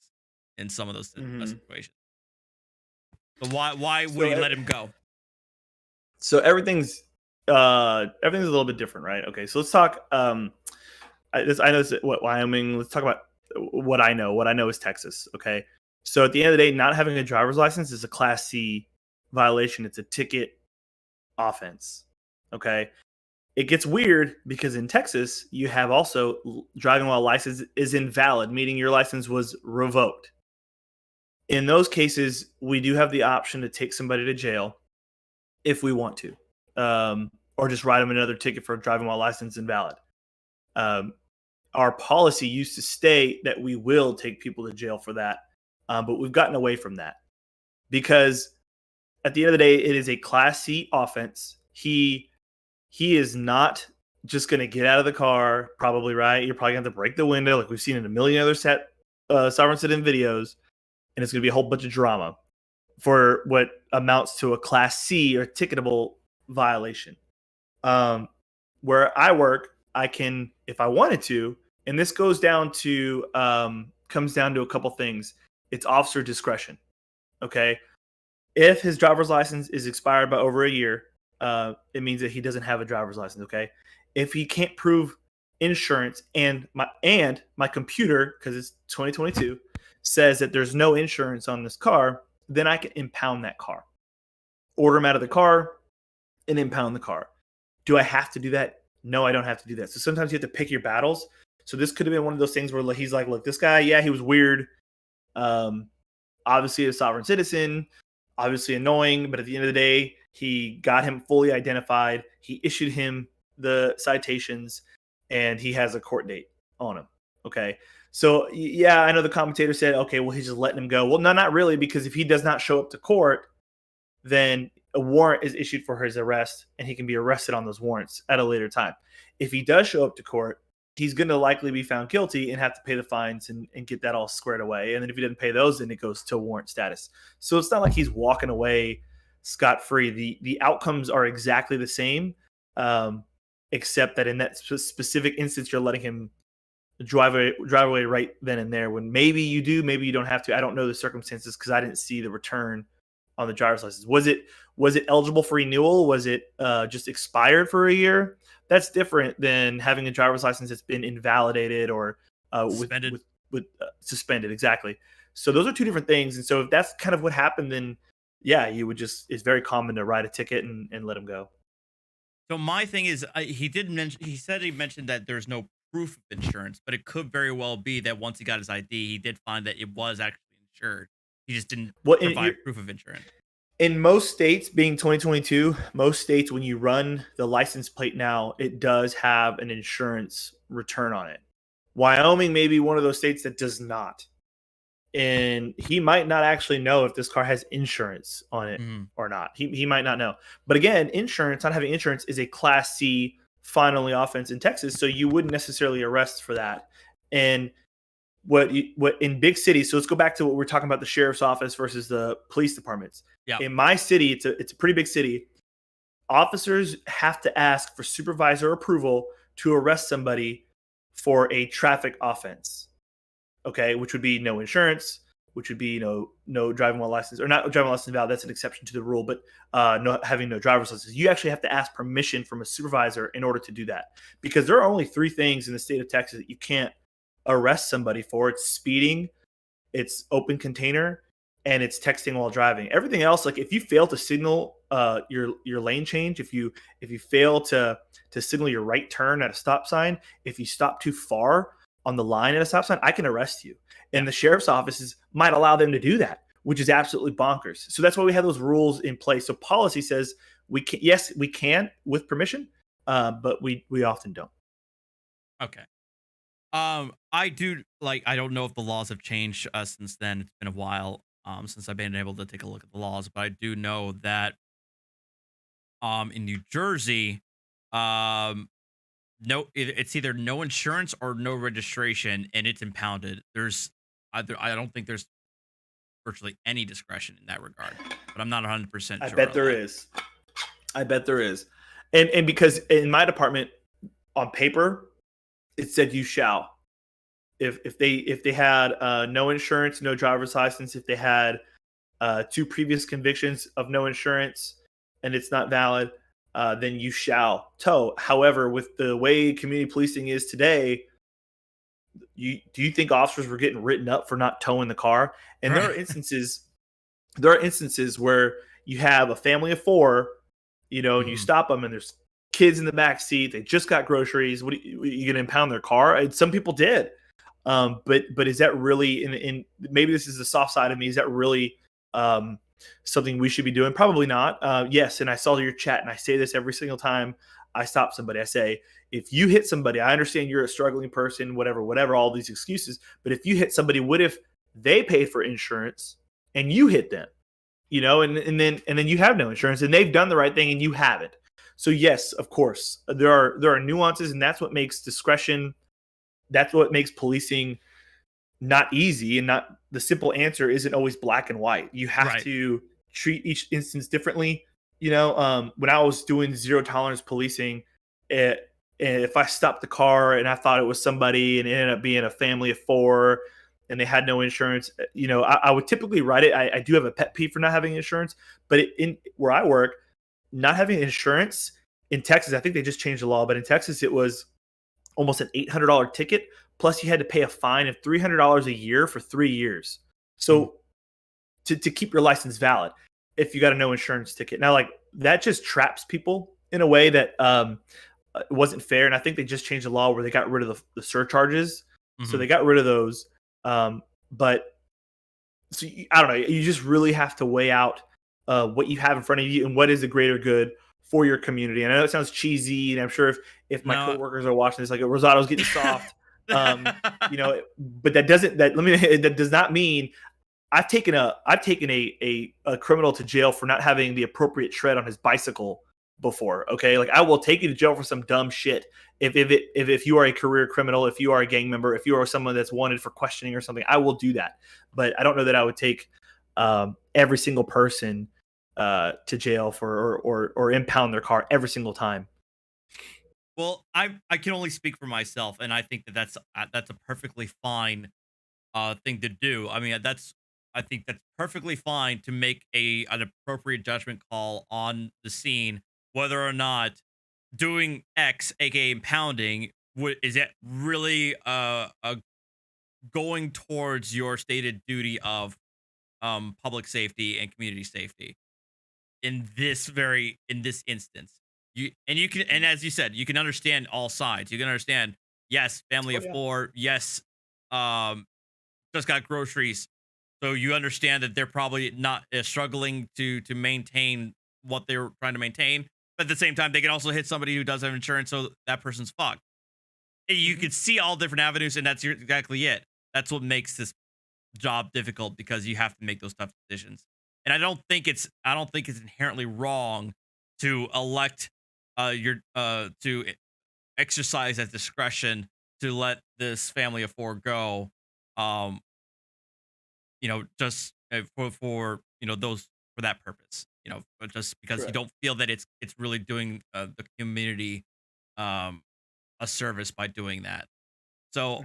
B: in some of those situations. So why would he let him go?
A: So everything's a little bit different, right? Okay, so let's talk. I know what Wyoming. Let's talk about what I know. What I know is Texas. Okay, so at the end of the day, not having a driver's license is a Class C violation. It's a ticket offense. Okay, it gets weird because in Texas you have also driving while license is invalid, meaning your license was revoked. In those cases, we do have the option to take somebody to jail if we want to. or just write them another ticket for driving while license invalid. Our policy used to state that we will take people to jail for that, but we've gotten away from that because at the end of the day, it is a Class C offense. He is not just going to get out of the car, probably, right? You're probably going to have to break the window like we've seen in a million other sovereign citizen videos, and it's going to be a whole bunch of drama for what amounts to a Class C or ticketable violation. Where I work, I can, if I wanted to, and this comes down to a couple things. It's officer discretion. Okay. If his driver's license is expired by over a year, it means that he doesn't have a driver's license. Okay. If he can't prove insurance and my computer, because it's 2022, says that there's no insurance on this car, then I can impound that car, order him out of the car, and impound the car. Do I have to do that? No, I don't have to do that. So sometimes you have to pick your battles. So this could have been one of those things where he's like, look, this guy, yeah, he was weird. Obviously a sovereign citizen, obviously annoying, but at the end of the day, he got him fully identified. He issued him the citations, and he has a court date on him. Okay. So yeah, I know the commentator said, okay, well, he's just letting him go. Well, no, not really, because if he does not show up to court, then a warrant is issued for his arrest, and he can be arrested on those warrants at a later time. If he does show up to court, he's going to likely be found guilty and have to pay the fines and get that all squared away. And then if he doesn't pay those, then it goes to warrant status. So it's not like he's walking away scot-free. The outcomes are exactly the same, except that in that specific instance, you're letting him drive away right then and there, when maybe you do, maybe you don't have to. I don't know the circumstances because I didn't see the return on the driver's license. Was it eligible for renewal? Was it just expired for a year? That's different than having a driver's license that's been invalidated or suspended. Suspended. Exactly. So those are two different things. And so if that's kind of what happened, then yeah, you would it's very common to write a ticket and let him go.
B: So my thing is, he mentioned that there's no proof of insurance, but it could very well be that once he got his ID, he did find that it was actually insured. He just didn't provide proof of insurance.
A: In most states, being 2022, most states, when you run the license plate now, it does have an insurance return on it. Wyoming may be one of those states that does not. And he might not actually know if this car has insurance on it or not. He might not know. But again, not having insurance is a Class C finally offense in Texas, so you wouldn't necessarily arrest for that. And what in big cities, so let's go back to what we're talking about, the sheriff's office versus the police departments.
B: Yeah.
A: In my city, it's a pretty big city. Officers have to ask for supervisor approval to arrest somebody for a traffic offense. Okay, which would be no insurance, which would be no driving while license, or not driving while license valid. That's an exception to the rule, but having no driver's license. You actually have to ask permission from a supervisor in order to do that, because there are only 3 things in the state of Texas that you can't arrest somebody for. It's speeding, it's open container, and it's texting while driving. Everything else, like if you fail to signal your lane change, if you fail to signal your right turn at a stop sign, if you stop too far on the line at a stop sign, I can arrest you. And the sheriff's offices might allow them to do that, which is absolutely bonkers. So that's why we have those rules in place. So policy says we can with permission, but we often don't.
B: Okay. I don't know if the laws have changed since then. It's been a while since I've been able to take a look at the laws, but I do know that in New Jersey, it's either no insurance or no registration, and it's impounded. I don't think there's virtually any discretion in that regard, but I'm not 100% sure.
A: I bet there is. And because in my department, on paper, it said you shall. If they had no insurance, no driver's license, if they had 2 previous convictions of no insurance and it's not valid, then you shall tow. However, with the way community policing is today, do you think officers were getting written up for not towing the car? And there are instances where you have a family of 4, and you stop them and there's kids in the back seat. They just got groceries. What are you going to impound their car? And some people did. But is that really in maybe this is the soft side of me? Is that really something we should be doing? Probably not. Yes, and I saw your chat, and I say this every single time I stop somebody. I say, if you hit somebody, I understand you're a struggling person, whatever, all these excuses. But if you hit somebody, what if they paid for insurance and you hit them? And then you have no insurance, and they've done the right thing and you haven't. So yes, of course, there are nuances, and that's what makes discretion. That's what makes policing not easy, and not the simple answer isn't always black and white. You have to treat each instance differently. When I was doing zero tolerance policing, if I stopped the car and I thought it was somebody and it ended up being a family of 4 and they had no insurance, I would typically write it. I do have a pet peeve for not having insurance, but in where I work, not having insurance in Texas, I think they just changed the law, but in Texas it was almost an $800 ticket. Plus, you had to pay a fine of $300 a year for 3 years. So to keep your license valid, if you got a no insurance ticket. Now, like, that just traps people in a way that wasn't fair. And I think they just changed the law where they got rid of the surcharges. So they got rid of those. But so I don't know. You just really have to weigh out what you have in front of you and what is the greater good for your community. And I know it sounds cheesy, and I'm sure if my coworkers are watching this, like, Rosato's getting soft. But that does not mean I've taken a criminal to jail for not having the appropriate tread on his bicycle before. Okay, like, I will take you to jail for some dumb shit if you are a career criminal, if you are a gang member, if you are someone that's wanted for questioning or something. I will do that, but I don't know that I would take every single person to jail for or impound their car every single time.
B: Well, I can only speak for myself, and I think that's a perfectly fine thing to do. I mean, I think that's perfectly fine to make an appropriate judgment call on the scene, whether or not doing X, aka impounding, is it really going towards your stated duty of public safety and community safety in this instance. And as you said, you can understand all sides. You can understand, yes, family of 4, yes, just got groceries, so you understand that they're probably not struggling to maintain what they're trying to maintain. But at the same time, they can also hit somebody who does have insurance, so that person's fucked. You can see all different avenues, and that's exactly it. That's what makes this job difficult, because you have to make those tough decisions. And I don't think it's inherently wrong to elect to exercise that discretion to let this family of 4 go. Just for those, for that purpose. Just because you don't feel that it's really doing the community a service by doing that. So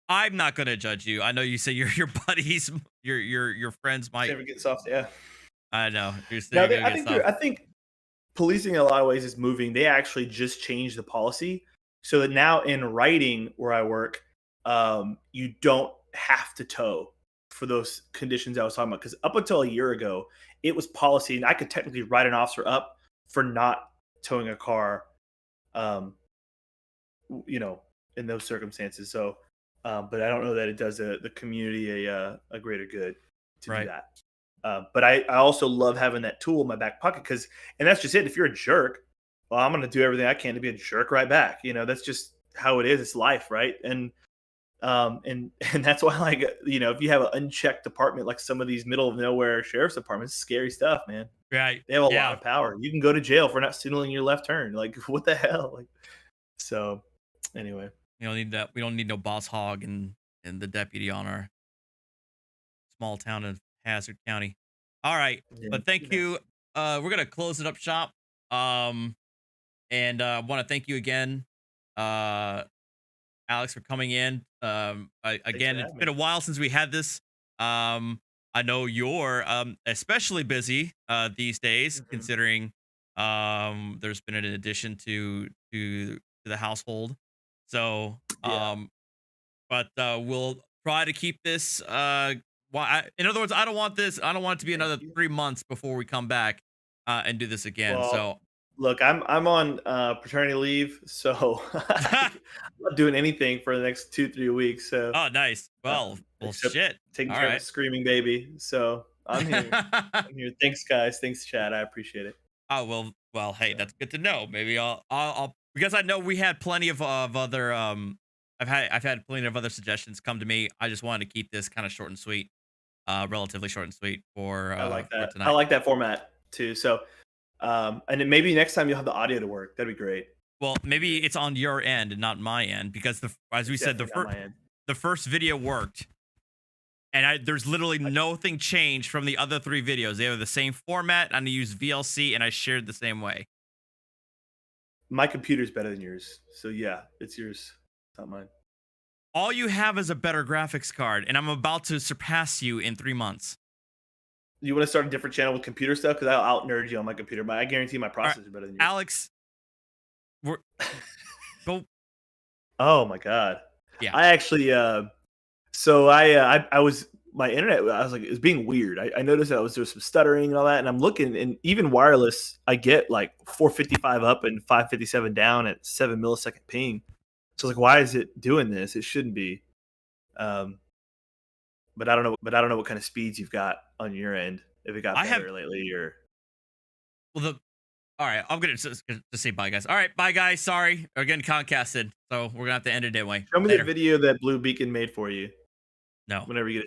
B: I'm not going to judge you. I know you say your buddies, your friends might
A: never get soft. Yeah,
B: I know.
A: I think policing in a lot of ways is moving. They actually just changed the policy so that now in writing where I work, you don't have to tow for those conditions I was talking about. Because up until a year ago, it was policy, and I could technically write an officer up for not towing a car, in those circumstances. So, but I don't know that it does the community a greater good to do that. But I also love having that tool in my back pocket, and that's just it. If you're a jerk, well, I'm going to do everything I can to be a jerk right back. That's just how it is. It's life, right? And that's why, like, if you have an unchecked department like some of these middle of nowhere sheriff's departments, scary stuff, man.
B: Right?
A: They have a lot of power. You can go to jail for not signaling your left turn. Like, what the hell? Like, so anyway,
B: you don't need that. We don't need no boss hog and the deputy on our small town in Hazard County. All right, but thank you. We're gonna close it up shop. And I want to thank you again, Alex, for coming in. Again, it's been a while since we had this. I know you're especially busy these days, considering there's been an addition to the household. So, but we'll try to keep this. In other words, I don't want it to be another 3 months before we come back and do this again.
A: Well,
B: so.
A: Look, I'm on paternity leave, so I'm not doing anything for the next 2-3 weeks. So
B: nice. Well, shit.
A: Taking
B: All
A: care of
B: right.
A: a screaming baby. So I'm here. I'm here. Thanks, guys. Thanks, Chad. I appreciate it.
B: Oh well. Hey, that's good to know. Maybe I'll because I know we had plenty of other I've had plenty of other suggestions come to me. I just wanted to keep this kind of short and sweet, relatively short and sweet for
A: I like
B: for
A: that.
B: tonight.
A: I like that format too. So, and then maybe next time you'll have the audio to work. That'd be great.
B: Well, maybe it's on your end and not my end because as we said, the first video worked, and there's literally nothing changed from the other 3 videos. They have the same format, and I used VLC, and I shared the same way.
A: My computer's better than yours, so yeah, it's yours, not mine.
B: All you have is a better graphics card, and I'm about to surpass you in 3 months.
A: You want to start a different channel with computer stuff? Because I'll out nerd you on my computer, but I guarantee my processor is better than yours.
B: Alex, go.
A: Oh my god.
B: Yeah.
A: I actually so I was my internet, I was like, it was being weird. I noticed that there was some stuttering and all that, and I'm looking, and even wireless, I get like 455 up and 557 down at 7 millisecond ping. So like, why is it doing this? It shouldn't be. But I don't know what kind of speeds you've got on your end. If it got better lately, or
B: all right, I'm gonna just say bye, guys. All right, bye, guys. Sorry, we're getting concasted, so we're gonna have to end it anyway.
A: Show me the video that Blue Beacon made for you.
B: No.
A: Whenever you get